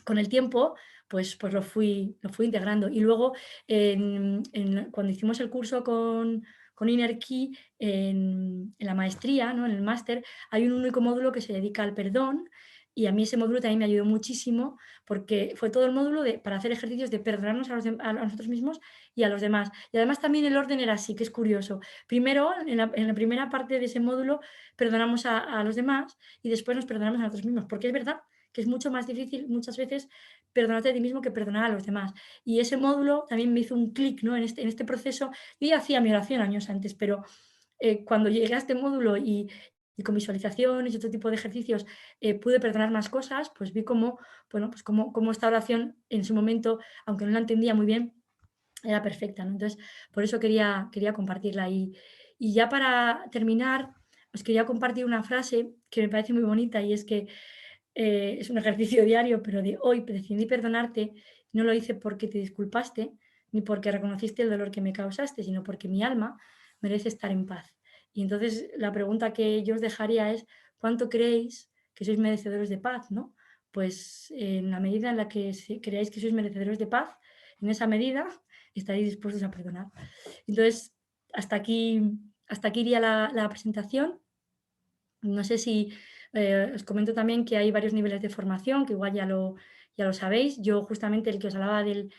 con el tiempo, pues lo fui integrando. Y luego, cuando hicimos el curso con Inner Key, en la maestría, ¿no? En el máster, hay un único módulo que se dedica al perdón, y a mí ese módulo también me ayudó muchísimo, porque fue todo el módulo para hacer ejercicios de perdonarnos a nosotros mismos y a los demás. Y además también el orden era así, que es curioso. Primero, en la primera parte de ese módulo, perdonamos a los demás y después nos perdonamos a nosotros mismos, porque es verdad que es mucho más difícil muchas veces perdonarte a ti mismo que perdonar a los demás. Y ese módulo también me hizo un clic, ¿no? En este proceso. Yo ya hacía mi oración años antes, pero cuando llegué a este módulo y con visualizaciones y otro tipo de ejercicios pude perdonar más cosas, pues vi cómo, bueno, pues cómo esta oración en su momento, aunque no la entendía muy bien, era perfecta, ¿no? Entonces, por eso quería compartirla. Y ya para terminar, os quería compartir una frase que me parece muy bonita, y es que es un ejercicio diario, pero de hoy decidí perdonarte. No lo hice porque te disculpaste, ni porque reconociste el dolor que me causaste, sino porque mi alma merece estar en paz. Y entonces la pregunta que yo os dejaría es, ¿cuánto creéis que sois merecedores de paz, no? Pues en la medida en la que creáis que sois merecedores de paz, en esa medida estaréis dispuestos a perdonar. Entonces, hasta aquí, hasta aquí iría la presentación. No sé si os comento también que hay varios niveles de formación, que igual ya lo sabéis. Yo justamente el que os hablaba del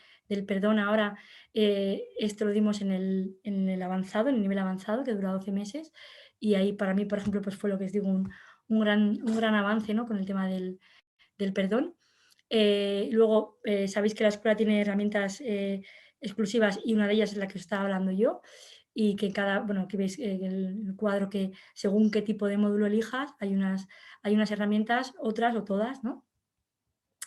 perdón ahora, esto lo dimos en el avanzado, en el nivel avanzado, que dura 12 meses. Y ahí para mí, por ejemplo, pues fue lo que os digo, un gran avance, ¿no? Con el tema del perdón. Luego, sabéis que la escuela tiene herramientas exclusivas, y una de ellas es la que os estaba hablando yo, y que bueno, aquí veis el cuadro, que según qué tipo de módulo elijas, hay unas herramientas, otras o todas, ¿no?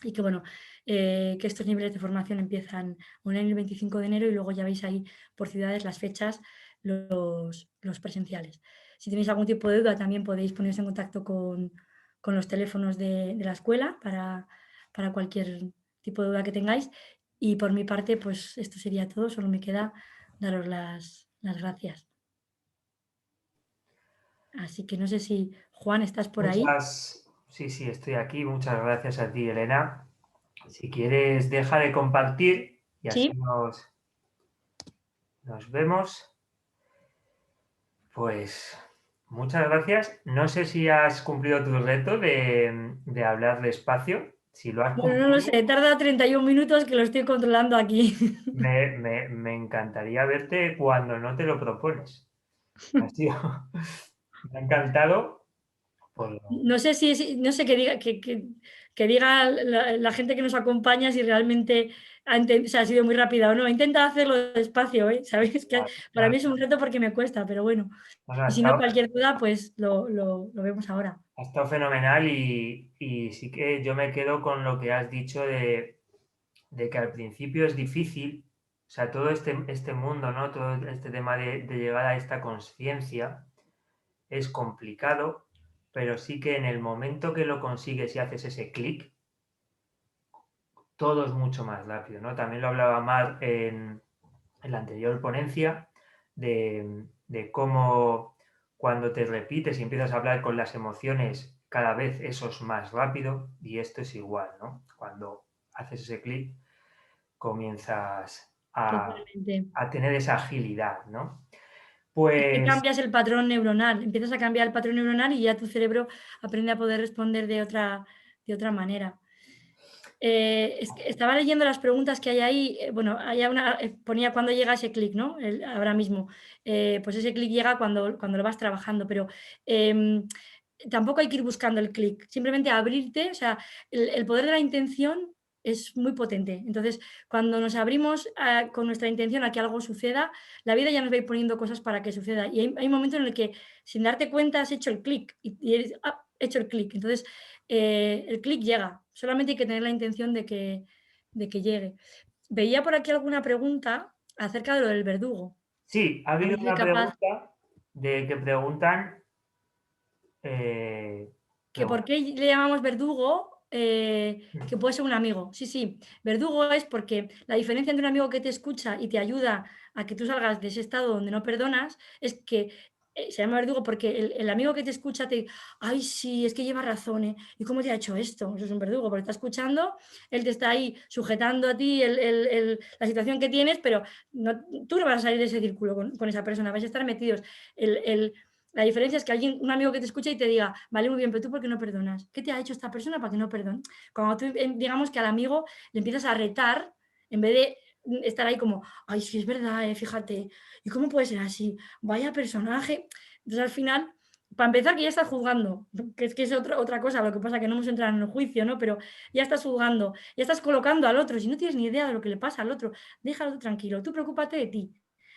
Y que bueno, que estos niveles de formación empiezan online el 25 de enero, y luego ya veis ahí por ciudades las fechas, los presenciales. Si tenéis algún tipo de duda, también podéis poneros en contacto con los teléfonos de la escuela para cualquier tipo de duda que tengáis. Y por mi parte, pues esto sería todo. Solo me queda daros las gracias. Así que no sé si, Juan, ¿estás por ahí? Sí, sí, estoy aquí. Muchas gracias a ti, Elena. Si quieres, deja de compartir y así Sí. nos vemos. Pues muchas gracias. No sé si has cumplido tu reto de hablar despacio. Si lo has Bueno, no lo cumplido, sé, tarda 31 minutos, que lo estoy controlando aquí. me encantaría verte cuando no te lo propones. Ha sido, me ha encantado. Por No sé no sé, que diga la gente que nos acompaña si realmente o sea, ha sido muy rápida o no. Intenta hacerlo despacio, ¿eh? Sabéis que para mí es un reto porque me cuesta, pero bueno. bueno, Y si no, cualquier duda, pues lo vemos ahora. ha estado fenomenal y sí que yo me quedo con lo que has dicho de que al principio es difícil, o sea, todo este mundo, ¿no? Todo este tema de llegar a esta conciencia es complicado, pero sí que en el momento que lo consigues y haces ese clic, todo es mucho más rápido, ¿no? También lo hablaba más en la anterior ponencia de cómo cuando te repites y empiezas a hablar con las emociones, cada vez eso es más rápido, y esto es igual, ¿no? Cuando haces ese clic, comienzas Totalmente. a tener esa agilidad, ¿no? Es que Pues cambias el patrón neuronal, empiezas a cambiar el patrón neuronal y ya tu cerebro aprende a poder responder de otra manera. Es que estaba leyendo las preguntas que hay ahí. Bueno, ponía cuándo llega ese clic, ¿no? Ahora mismo. Pues ese clic llega cuando lo vas trabajando, pero em, tampoco hay que ir buscando el clic, simplemente abrirte. O sea, el poder de la intención es muy potente. Entonces, cuando nos abrimos con nuestra intención a que algo suceda, la vida ya nos va a ir poniendo cosas para que suceda. Y hay un momento en el que, sin darte cuenta, has hecho el clic y eres, hecho el clic. Entonces, el clic llega, solamente hay que tener la intención de que llegue. Veía por aquí alguna pregunta acerca de lo del verdugo. sí, ha A habido ver si soy una capaz, pregunta de que preguntan, eh, que por qué le llamamos verdugo, que puede ser un amigo. Sí, sí. Verdugo es porque la diferencia entre un amigo que te escucha y te ayuda a que tú salgas de ese estado donde no perdonas es que se llama verdugo porque el amigo que te escucha te, ay, sí, es que lleva razón, ¿eh? ¿Y cómo te ha hecho esto? Eso es un verdugo, porque está escuchando, él te está ahí sujetando a ti la situación que tienes, pero tú no vas a salir de ese círculo con esa persona, vais a estar metidos. El, el- la diferencia es que alguien, un amigo que te escucha y te diga, vale, muy bien, pero tú ¿por qué no perdonas? ¿Qué te ha hecho esta persona para que no perdones? Cuando tú, digamos que al amigo le empiezas a retar, en vez de estar ahí como, ay, sí, es verdad, fíjate, ¿y cómo puede ser así? Vaya personaje. Entonces al final, para empezar, que ya estás juzgando, que es otra cosa, lo que pasa que no hemos entrado en el juicio, ¿no? Pero ya estás juzgando, ya estás colocando al otro, si no tienes ni idea de lo que le pasa al otro, déjalo tranquilo, tú preocúpate de ti.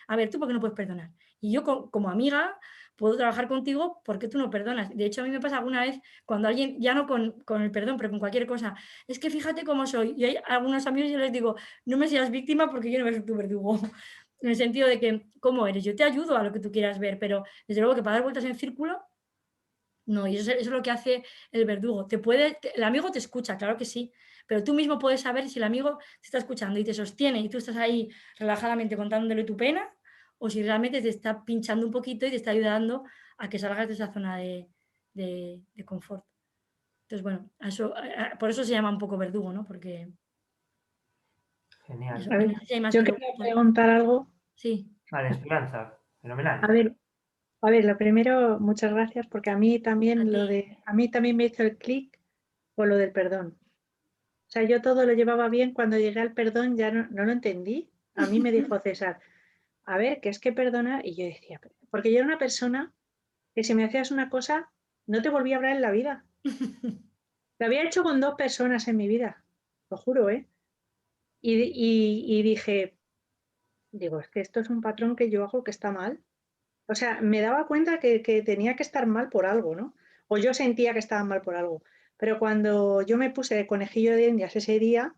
A ver, ¿tú por qué no puedes perdonar? Y yo como amiga puedo trabajar contigo porque tú no perdonas. De hecho, a mí me pasa alguna vez cuando alguien, ya no con el perdón, pero con cualquier cosa, es que fíjate cómo soy. Y hay algunos amigos y yo les digo, no me seas víctima porque yo no voy a ser tu verdugo. En el sentido de que, ¿cómo eres? Yo te ayudo a lo que tú quieras ver, pero desde luego que para dar vueltas en círculo, no. Y eso es lo que hace el verdugo. El amigo te escucha, claro que sí, pero tú mismo puedes saber si el amigo te está escuchando y te sostiene y tú estás ahí relajadamente contándole tu pena, o si realmente te está pinchando un poquito y te está ayudando a que salgas de esa zona de confort. Entonces, bueno, por eso se llama un poco verdugo, ¿no? Porque eso, Genial. A no ver, sé si hay más yo quería preguntas. preguntar algo. Sí, Vale, Esperanza. A Fenomenal. ver, lo primero, muchas gracias, porque a mí a también ti. a mí también me hizo el clic con lo del perdón. O sea, yo todo lo llevaba bien, cuando llegué al perdón ya no lo entendí. A mí me dijo César, a ver, ¿qué es que perdonar? Y yo decía, porque yo era una persona que si me hacías una cosa, no te volví a hablar en la vida. Lo había hecho con 2 personas en mi vida, lo juro, ¿eh? Y dije, digo, es que esto es un patrón que yo hago que está mal. O sea, me daba cuenta que tenía que estar mal por algo, ¿no? O yo sentía que estaba mal por algo. Pero cuando yo me puse de conejillo de Indias ese día,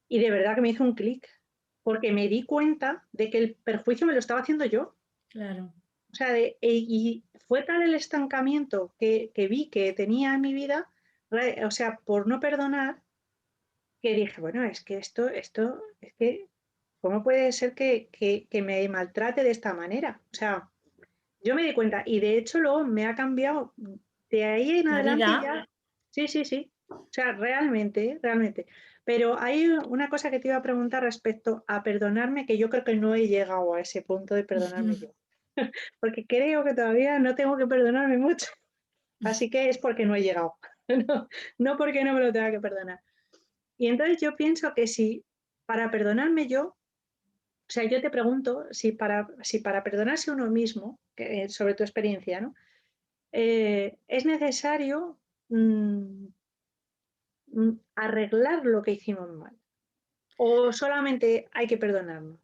y de verdad que me hizo un clic, porque me di cuenta de que el perjuicio me lo estaba haciendo yo. Claro. O sea, y fue tal el estancamiento que vi que tenía en mi vida, o sea, por no perdonar, que dije, bueno, es que es que, ¿cómo puede ser que me maltrate de esta manera? O sea, yo me di cuenta y de hecho luego me ha cambiado de ahí en La adelante vida, ya. Sí, sí, sí. O sea, realmente, realmente. Pero hay una cosa que te iba a preguntar respecto a perdonarme, que yo creo que no he llegado a ese punto de perdonarme yo. Porque creo que todavía no tengo que perdonarme mucho. Así que es porque no he llegado. No, no porque no me lo tenga que perdonar. Y entonces yo pienso que si para perdonarme yo, o sea, yo te pregunto si para perdonarse uno mismo, sobre tu experiencia, ¿no? Es necesario mm, arreglar lo que hicimos mal o solamente hay que perdonarnos.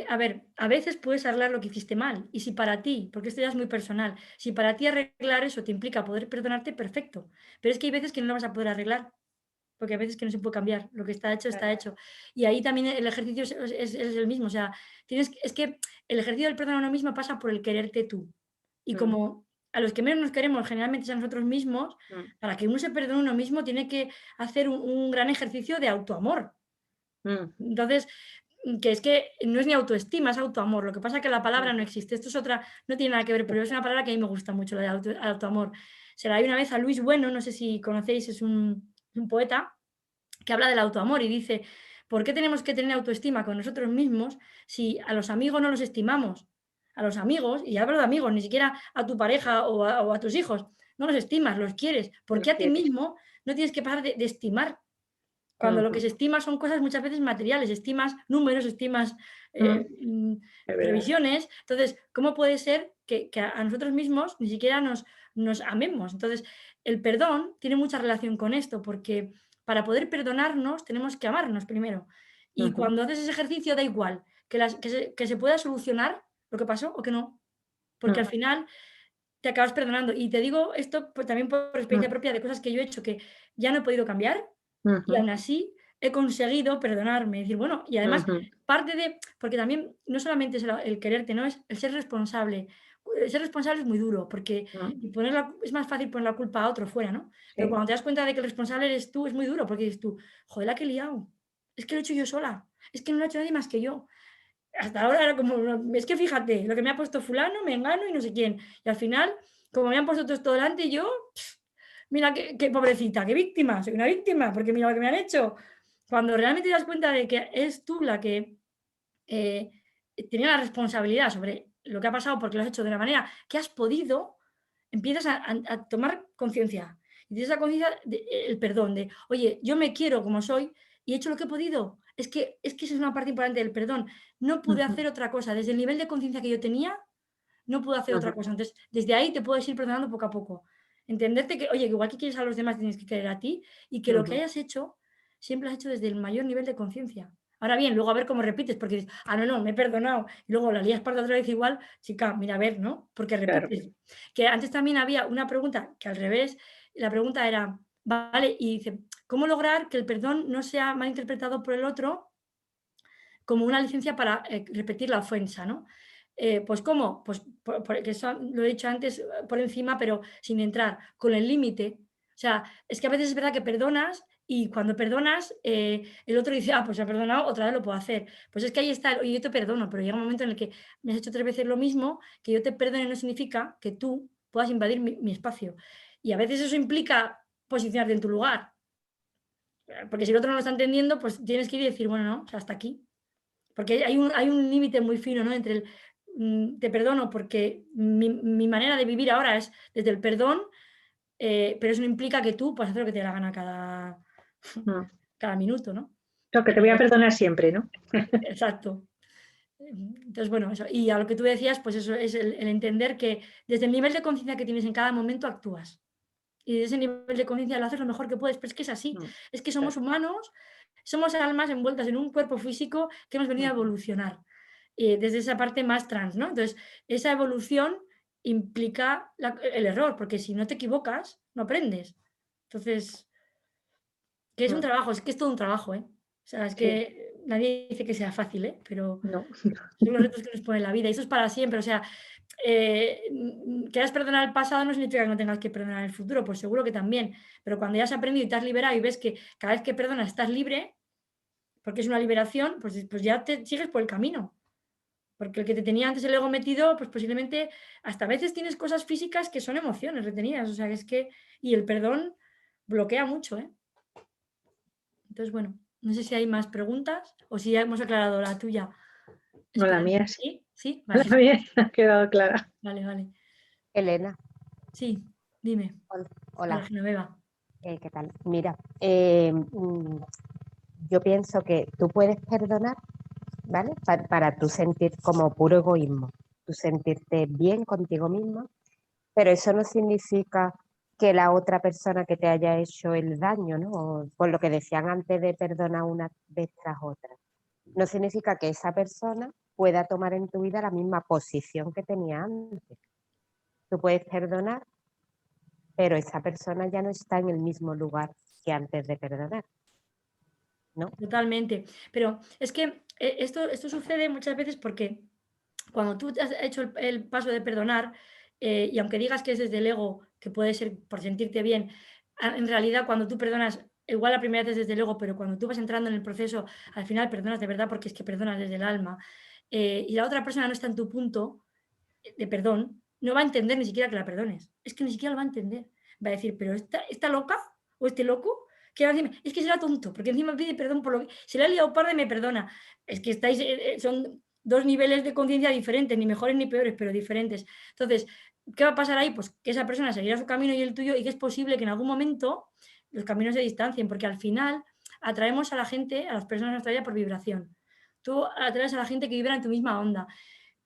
a ver, a veces puedes arreglar lo que hiciste mal. Y si para ti, porque esto ya es muy personal, si para ti arreglar eso te implica poder perdonarte, perfecto. Pero es que hay veces que no lo vas a poder arreglar, porque hay veces que no se puede cambiar. Lo que está hecho, está Claro. hecho. Y ahí también el ejercicio es el mismo. O sea, es que el ejercicio del perdón a uno mismo pasa por el quererte tú. Y Mm, como a los que menos nos queremos generalmente es a nosotros mismos, mm, para que uno se perdone a uno mismo tiene que hacer un gran ejercicio de autoamor. mm, Entonces, que es que no es ni autoestima, es autoamor. Lo que pasa es que la palabra mm. no existe. Esto es otra, no tiene nada que ver, pero es una palabra que a mí me gusta mucho, la de autoamor. Se la di una vez a Luis Bueno, no sé si conocéis, es un poeta que habla del autoamor y dice, ¿por qué tenemos que tener autoestima con nosotros mismos si a los amigos no los estimamos? A los amigos, y hablo de amigos, ni siquiera a tu pareja o a tus hijos, no los estimas, los quieres. ¿Por Los qué a ti quieres. mismo no tienes que parar de estimar? Cuando lo que Ujú, se estima son cosas muchas veces materiales, estimas números, estimas mm, es verdad. previsiones. Entonces, ¿cómo puede ser que a nosotros mismos ni siquiera nos amemos? Entonces, el perdón tiene mucha relación con esto, porque para poder perdonarnos tenemos que amarnos primero. Y Ujú, cuando haces ese ejercicio da igual que se pueda solucionar lo que pasó o que no, porque al mm, final te acabas perdonando. Y te digo esto pues, también por experiencia mm, propia de cosas que yo he hecho que ya no he podido cambiar y ujú, aún así he conseguido perdonarme. Decir, bueno, y además ujú, parte de, porque también no solamente es el quererte, ¿no? Es el ser responsable. ser responsable es muy duro, porque es más fácil poner la culpa a otro fuera, ¿no? Pero Sí. cuando te das cuenta de que el responsable eres tú, es muy duro, porque dices tú, joder, la que he liado, es que lo he hecho yo sola, es que no lo ha hecho nadie más que yo. Hasta ahora era como, es que fíjate, lo que me ha puesto fulano, mengano y no sé quién. Y al final, como me han puesto todo esto delante, yo, mira qué pobrecita, qué víctima, soy una víctima, porque mira lo que me han hecho. Cuando realmente te das cuenta de que es tú la que eh, tenía la responsabilidad sobre lo que ha pasado porque lo has hecho de la manera que has podido, empiezas a tomar conciencia. Y tienes la conciencia del perdón, de, oye, yo me quiero como soy y he hecho lo que he podido. Es que esa es una parte importante del perdón. No pude Ujú, hacer otra cosa. Desde el nivel de conciencia que yo tenía, no pude hacer otra ujú, cosa. Entonces, desde ahí te puedes ir perdonando poco a poco. Entenderte que, oye, que igual que quieres a los demás, tienes que querer a ti y que lo que ujú. hayas hecho, siempre lo has hecho desde el mayor nivel de conciencia. Ahora bien, luego a ver cómo repites, porque dices, no, me he perdonado. Y luego la lías para otra vez igual, chica, mira, a ver, ¿no? Porque Claro. repites. Que antes también había una pregunta que al revés, la pregunta era, vale, y dice, ¿cómo lograr que el perdón no sea malinterpretado por el otro como una licencia para repetir la ofensa, ¿no? Pues ¿cómo? Pues porque eso lo he dicho antes por encima, pero sin entrar, con el límite. O sea, es que a veces es verdad que perdonas y cuando perdonas, el otro dice, pues ha perdonado, otra vez lo puedo hacer. Pues es que ahí está, oye, yo te perdono, pero llega un momento en el que me has hecho 3 veces lo mismo, que yo te perdone no significa que tú puedas invadir mi espacio. Y a veces eso implica posicionarte en tu lugar. Porque si el otro no lo está entendiendo, pues tienes que ir y decir, bueno, no, o sea, hasta aquí. Porque hay un límite muy fino, ¿no? Entre te perdono porque mi manera de vivir ahora es desde el perdón, pero eso no implica que tú puedas hacer lo que te dé la gana Mm. cada minuto, ¿no? Lo que te voy a perdonar siempre, ¿no? Exacto. Entonces, bueno, eso. Y a lo que tú decías, pues eso es el entender que desde el nivel de conciencia que tienes en cada momento actúas. Y desde ese nivel de conciencia lo haces lo mejor que puedes, pero es que es así. Mm, Es que somos claro. humanos, somos almas envueltas en un cuerpo físico que hemos venido a Ujú. evolucionar. Desde esa parte más trans, ¿no? Entonces, esa evolución implica el error, porque si no te equivocas, no aprendes. Entonces, que es un Mm, trabajo, es que es todo un trabajo, ¿eh? O sea, es sí, que nadie dice que sea fácil, ¿eh? Pero no. son los retos que nos pone la vida y eso es para siempre. O sea, que hayas perdonado el pasado no significa que no tengas que perdonar el futuro, pues seguro que también. Pero cuando ya has aprendido y te has liberado y ves que cada vez que perdonas estás libre, porque es una liberación, pues ya te sigues por el camino. Porque el que te tenía antes el ego metido, pues posiblemente hasta a veces tienes cosas físicas que son emociones retenidas. O sea, que es que. Y el perdón bloquea mucho, ¿eh? Entonces, bueno, no sé si hay más preguntas o si ya hemos aclarado la tuya. No, la Esperando. mía sí. ¿Sí? ¿Sí? La Vale, mía ha quedado clara. vale, vale. Elena, Sí, dime. hola. Hola, Hola, Genoveva. ¿qué tal? Mira, yo pienso que tú puedes perdonar, ¿vale? Para tú sentir como puro egoísmo, tú sentirte bien contigo mismo, pero eso no significa que la otra persona que te haya hecho el daño, ¿no? O por lo que decían antes de perdonar una vez tras otra, no significa que esa persona pueda tomar en tu vida la misma posición que tenía antes. Tú puedes perdonar, pero esa persona ya no está en el mismo lugar que antes de perdonar, ¿no? Totalmente. Pero es que esto sucede muchas veces porque cuando tú has hecho el paso de perdonar, y aunque digas que es desde el ego, que puede ser por sentirte bien, en realidad cuando tú perdonas, igual la primera vez es desde el ego, pero cuando tú vas entrando en el proceso, al final perdonas de verdad porque es que perdonas desde el alma, y la otra persona no está en tu punto de perdón, no va a entender ni siquiera que la perdones. Es que ni siquiera lo va a entender. Va a decir, pero esta loca o este loco, que va a decirme, es que será tonto, porque encima pide perdón por lo que. Se le ha liado parda y me perdona. Es que estáis, son dos niveles de conciencia diferentes, ni mejores ni peores, pero diferentes. Entonces, ¿qué va a pasar ahí? Pues que esa persona seguirá su camino y el tuyo, y que es posible que en algún momento los caminos se distancien, porque al final atraemos a la gente, a las personas a nuestra vida por vibración. Tú atraes a la gente que vibra en tu misma onda.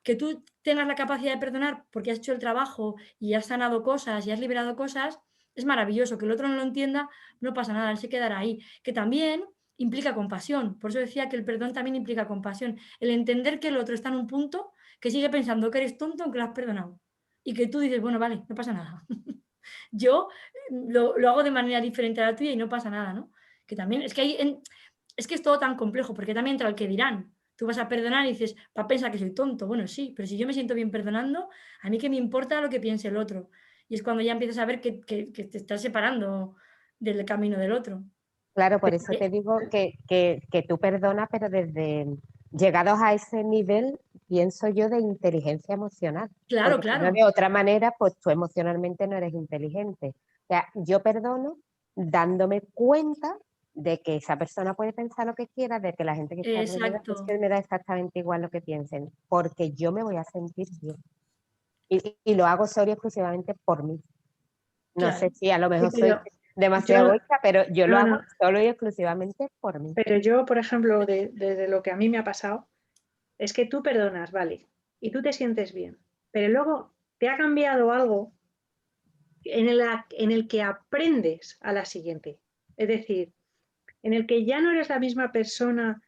Que tú tengas la capacidad de perdonar porque has hecho el trabajo y has sanado cosas y has liberado cosas, es maravilloso. Que el otro no lo entienda, no pasa nada, él se quedará ahí. Que también implica compasión. Por eso decía que el perdón también implica compasión. El entender que el otro está en un punto que sigue pensando que eres tonto aunque lo has perdonado. Y que tú dices, bueno, vale, no pasa nada. Yo lo hago de manera diferente a la tuya y no pasa nada, ¿no? Que también, es que es todo tan complejo, porque también entra el que dirán. Tú vas a perdonar y dices, va a pensar que soy tonto. Bueno, sí, pero si yo me siento bien perdonando, a mí qué me importa lo que piense el otro. Y es cuando ya empiezas a ver que te estás separando del camino del otro. Claro, por eso te digo que tú perdonas, pero desde llegados a ese nivel, pienso yo, de inteligencia emocional. Claro, Porque si no, claro. de otra manera, pues tú emocionalmente no eres inteligente. O sea, yo perdono dándome cuenta de que esa persona puede pensar lo que quiera, de que la gente que está alrededor, Exacto. es que me da exactamente igual lo que piensen, porque yo me voy a sentir bien. Y lo hago solo y exclusivamente por mí. No Claro. sé si a lo mejor Sí, soy demasiado yo, egoísta, pero yo lo no, hago no, solo y exclusivamente por mí. pero yo, por ejemplo, de lo que a mí me ha pasado, es que tú perdonas, vale, y tú te sientes bien, pero luego te ha cambiado algo en el que aprendes a la siguiente. Es decir, en el que ya no eres la misma persona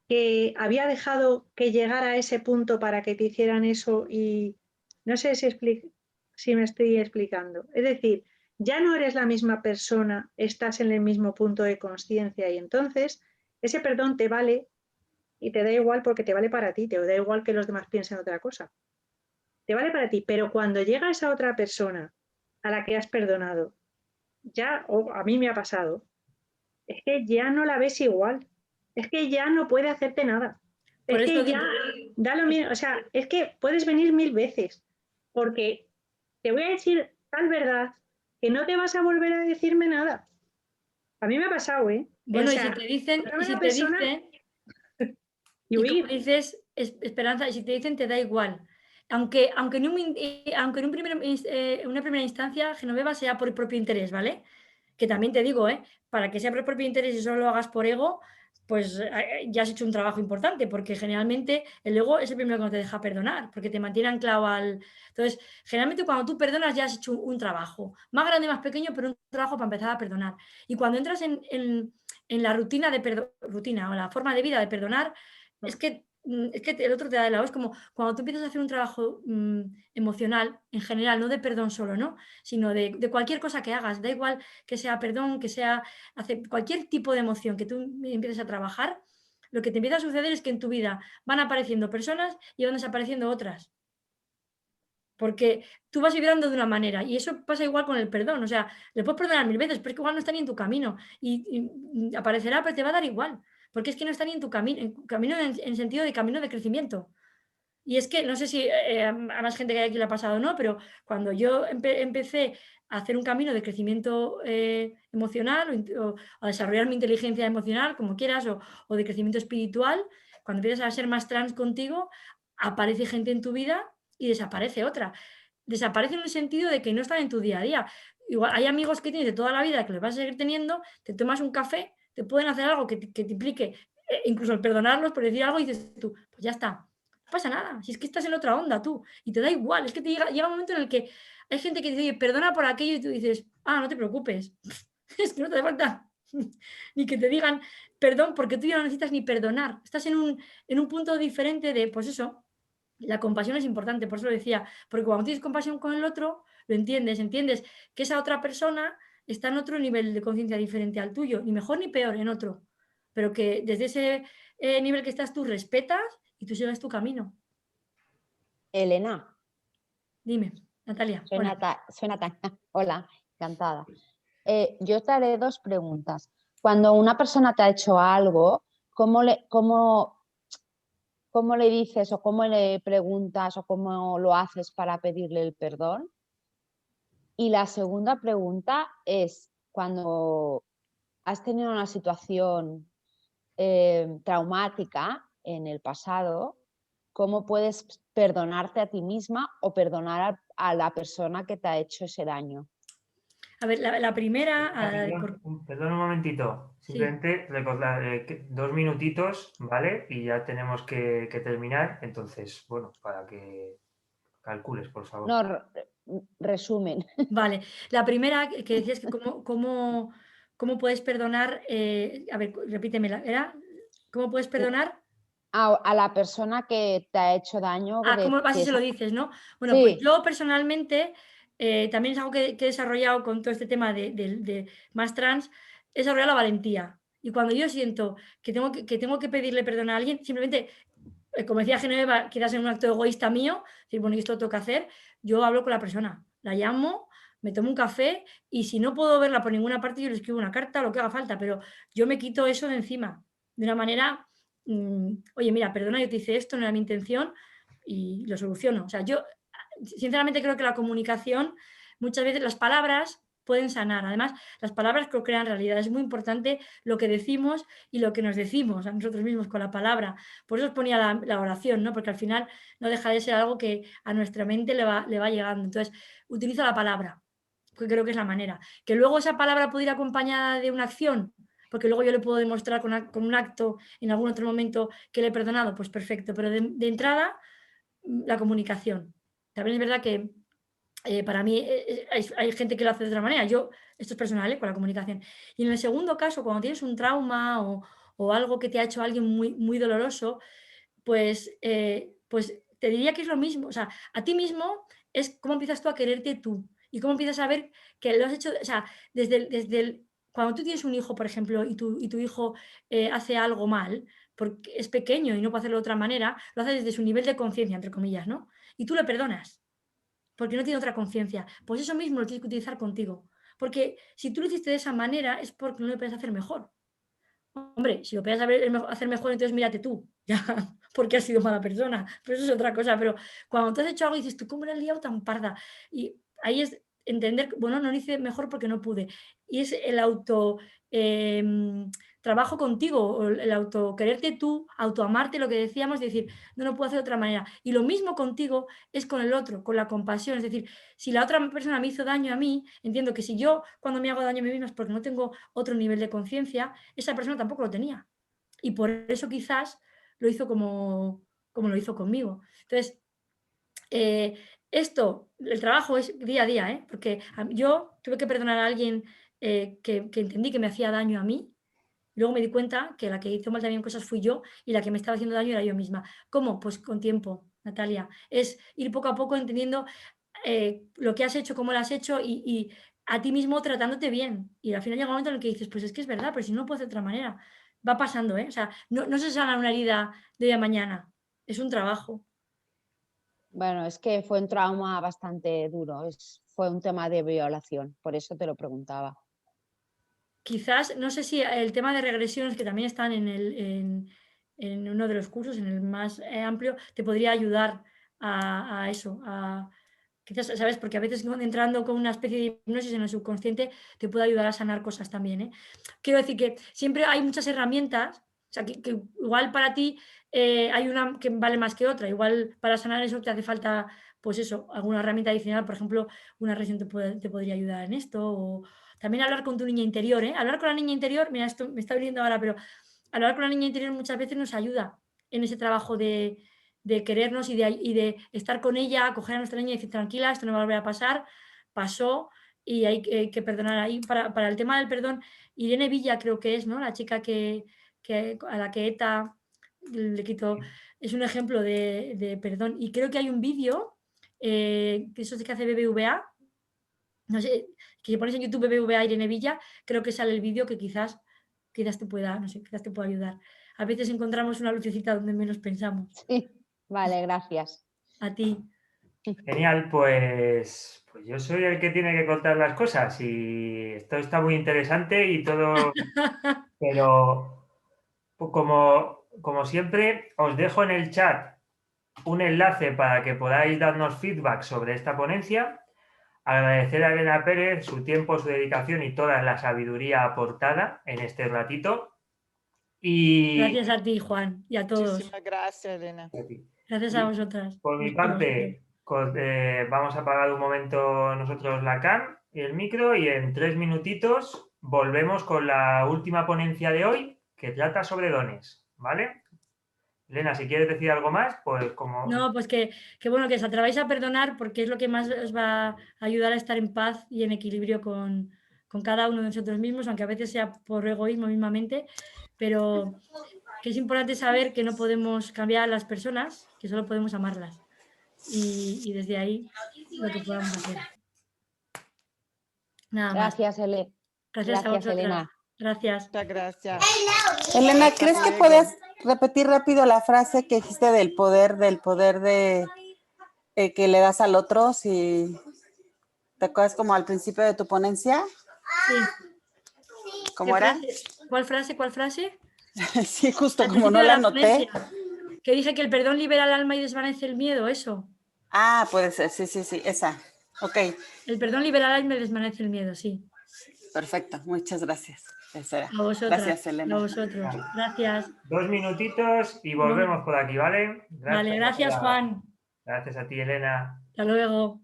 que había dejado que llegara a ese punto para que te hicieran eso y no sé si me estoy explicando. Es decir, ya no eres la misma persona, estás en el mismo punto de conciencia y entonces ese perdón te vale y te da igual porque te vale para ti, te da igual que los demás piensen otra cosa. Te vale para ti, pero cuando llega esa otra persona a la que has perdonado, ya, o a mí me ha pasado, es que ya no la ves igual, es que ya no puede hacerte nada, Por es eso que digo, ya da lo mismo, o sea, es que puedes venir 1000 veces, porque te voy a decir tal verdad que no te vas a volver a decirme nada. A mí me ha pasado, ¿eh? O bueno, y si sea, te dicen, encontrarme a la persona y y como huir. dices, Esperanza, y si te dicen te da igual. Aunque en una primera instancia Genoveva sea por propio interés, ¿vale? Que también te digo, para que sea por propio interés y solo lo hagas por ego, pues ya has hecho un trabajo importante, porque generalmente el ego es el primero que no te deja perdonar, porque te mantiene anclado al... Entonces, generalmente cuando tú perdonas ya has hecho un trabajo, más grande, más pequeño, pero un trabajo para empezar a perdonar. Y cuando entras en la rutina rutina o la forma de vida de perdonar, es que el otro te da de lado. Es como cuando tú empiezas a hacer un trabajo emocional, en general, no de perdón solo, ¿no? Sino de cualquier cosa que hagas, da igual que sea perdón, que sea cualquier tipo de emoción que tú empieces a trabajar, lo que te empieza a suceder es que en tu vida van apareciendo personas y van desapareciendo otras. Porque tú vas vibrando de una manera y eso pasa igual con el perdón. O sea, le puedes perdonar 1000 veces, pero es que igual no está ni en tu camino y aparecerá, pero te va a dar igual. Porque es que no está ni en tu camino en sentido de camino de crecimiento. Y es que no sé si a más gente que hay aquí le ha pasado o no, pero cuando yo empecé a hacer un camino de crecimiento emocional o a desarrollar mi inteligencia emocional, como quieras, o de crecimiento espiritual, cuando empiezas a ser más trans contigo, aparece gente en tu vida y desaparece otra. Desaparece en el sentido de que no están en tu día a día. Igual hay amigos que tienes de toda la vida que los vas a seguir teniendo, te tomas un café, te pueden hacer algo que te implique, incluso el perdonarlos por decir algo y dices tú, pues ya está, no pasa nada, si es que estás en otra onda tú y te da igual, es que llega un momento en el que hay gente que dice, oye, perdona por aquello y tú dices, no te preocupes, es que no te hace falta ni que te digan perdón porque tú ya no necesitas ni perdonar, estás en un punto diferente de, pues eso, la compasión es importante, por eso lo decía, porque cuando tienes compasión con el otro, lo entiendes que esa otra persona está en otro nivel de conciencia diferente al tuyo, ni mejor ni peor, en otro, pero que desde ese nivel que estás tú respetas y tú sigues tu camino. Elena, Dime, Natalia. soy Hola. Natalia. Hola, encantada. Yo te haré dos preguntas. Cuando una persona te ha hecho algo, ¿cómo le dices o cómo le preguntas o cómo lo haces para pedirle el perdón? Y la segunda pregunta es, cuando has tenido una situación traumática en el pasado, ¿cómo puedes perdonarte a ti misma o perdonar a la persona que te ha hecho ese daño? A ver, la primera... Perdón un momentito. Sí. Simplemente recordar 2 minutitos, ¿vale? Y ya tenemos que terminar. Entonces, bueno, para que calcules, por favor. No, resumen. Vale, la primera que decías que cómo puedes perdonar, a ver, repítemela, ¿era? ¿Cómo puedes perdonar? A la persona que te ha hecho daño. ¿Cómo así se lo dices, no? Bueno, pues Sí, yo personalmente, también es algo que he desarrollado con todo este tema de más trans, he desarrollado la valentía. Y cuando yo siento que tengo que pedirle perdón a alguien, simplemente, como decía Genoveva, quizás en un acto egoísta mío, decir, bueno, y esto lo tengo que hacer, yo hablo con la persona, la llamo, me tomo un café y si no puedo verla por ninguna parte, yo le escribo una carta o lo que haga falta, pero yo me quito eso de encima, de una manera, oye, mira, perdona, yo te hice esto, no era mi intención y lo soluciono. O sea, yo sinceramente creo que la comunicación, muchas veces las palabras pueden sanar. Además, las palabras crean realidad. Es muy importante lo que decimos y lo que nos decimos a nosotros mismos con la palabra. Por eso os ponía la oración, ¿no? Porque al final no deja de ser algo que a nuestra mente le va llegando. Entonces, utilizo la palabra, que creo que es la manera. Que luego esa palabra puede ir acompañada de una acción, porque luego yo le puedo demostrar con un acto en algún otro momento que le he perdonado, pues perfecto. Pero de entrada, la comunicación. También es verdad que para mí hay gente que lo hace de otra manera. Esto es personal, con la comunicación. Y en el segundo caso, cuando tienes un trauma o algo que te ha hecho alguien muy, muy doloroso, pues te diría que es lo mismo. O sea, a ti mismo es cómo empiezas tú a quererte tú y cómo empiezas a ver que lo has hecho, o sea, cuando tú tienes un hijo, por ejemplo, y tu hijo hace algo mal, porque es pequeño y no puede hacerlo de otra manera, lo hace desde su nivel de conciencia, entre comillas, ¿no? Y tú le perdonas porque no tiene otra conciencia. Pues eso mismo lo tienes que utilizar contigo. Porque si tú lo hiciste de esa manera es porque no lo puedes hacer mejor. Hombre, si lo puedes hacer mejor, entonces mírate tú, ya, porque has sido mala persona. Pero eso es otra cosa. Pero cuando tú has hecho algo y dices, tú, ¿cómo le has liado tan parda? Y ahí es entender, bueno, no lo hice mejor porque no pude. Y es el trabajo contigo, o el auto quererte tú, autoamarte, lo que decíamos, decir, no puedo hacer de otra manera. Y lo mismo contigo es con el otro, con la compasión. Es decir, si la otra persona me hizo daño a mí, entiendo que si yo cuando me hago daño a mí misma es porque no tengo otro nivel de conciencia, esa persona tampoco lo tenía. Y por eso quizás lo hizo como lo hizo conmigo. Entonces, el trabajo es día a día, ¿eh? Porque yo tuve que perdonar a alguien que entendí que me hacía daño a mí. Luego me di cuenta que la que hizo mal también cosas fui yo y la que me estaba haciendo daño era yo misma. ¿Cómo? Pues con tiempo, Natalia. Es ir poco a poco entendiendo lo que has hecho, cómo lo has hecho y a ti mismo tratándote bien. Y al final llega un momento en el que dices, pues es que es verdad, pero si no lo puedo hacer de otra manera. Va pasando, ¿eh? O sea, no se sana una herida de hoy a mañana. Es un trabajo. Bueno, es que fue un trauma bastante duro, fue un tema de violación, por eso te lo preguntaba. Quizás, no sé si el tema de regresiones, que también están en uno de los cursos, en el más amplio, te podría ayudar a eso, quizás, ¿sabes? Porque a veces entrando con una especie de hipnosis en el subconsciente te puede ayudar a sanar cosas también, ¿eh? Quiero decir que siempre hay muchas herramientas, o sea, que igual para ti hay una que vale más que otra, igual para sanar eso te hace falta, pues eso, alguna herramienta adicional, por ejemplo, una región te podría ayudar en esto, o también hablar con tu niña interior, ¿eh? Hablar con la niña interior, mira, esto me está viniendo ahora, pero hablar con la niña interior muchas veces nos ayuda en ese trabajo de querernos y de estar con ella, coger a nuestra niña y decir, tranquila, esto no va a volver a pasar, pasó y hay que perdonar. Ahí para el tema del perdón, Irene Villa creo que es, ¿no? La chica a la que ETA le quitó, es un ejemplo de perdón. Y creo que hay un vídeo, que eso es que hace BBVA, no sé, que si pones en YouTube BBVA Irene Villa, creo que sale el vídeo que quizás te pueda, no sé, quizás te pueda ayudar. A veces encontramos una lucecita donde menos pensamos. Sí, vale, gracias. A ti. Genial, pues yo soy el que tiene que contar las cosas y esto está muy interesante y todo, pero como siempre, os dejo en el chat un enlace para que podáis darnos feedback sobre esta ponencia. Agradecer a Elena Pérez su tiempo, su dedicación y toda la sabiduría aportada en este ratito. Y Gracias a ti, Juan, y a todos. Muchísimas gracias, Elena. Gracias a vosotras. Por mi parte, vamos a apagar un momento nosotros la cam y el micro y en 3 minutitos volvemos con la última ponencia de hoy que trata sobre dones, ¿vale? Elena, si quieres decir algo más, pues como... No, pues que bueno, que os atreváis a perdonar porque es lo que más os va a ayudar a estar en paz y en equilibrio con cada uno de nosotros mismos, aunque a veces sea por egoísmo mismamente, pero que es importante saber que no podemos cambiar a las personas, que solo podemos amarlas. Y desde ahí lo que podamos hacer. Nada más. Gracias, Gracias a vosotras. Elena. Gracias. Muchas gracias. Elena, ¿crees que puedes repetir rápido la frase que dijiste del poder de que le das al otro? Si te acuerdas como al principio de tu ponencia. Sí. ¿Cómo era? ¿Cuál frase? ¿Cuál frase? Sí, justo Al como principio no de la la anoté. ponencia, que dice que el perdón libera el alma y desvanece el miedo, eso. Ah, puede ser, sí, esa. Ok, El perdón libera el alma y desvanece el miedo, sí. perfecto, muchas gracias. Esa era. A vosotras. Gracias, Elena. A vosotros. Gracias. 2 minutitos y volvemos por aquí, ¿vale? Vale, gracias, Hola. Juan. Gracias a ti, Elena. Hasta luego.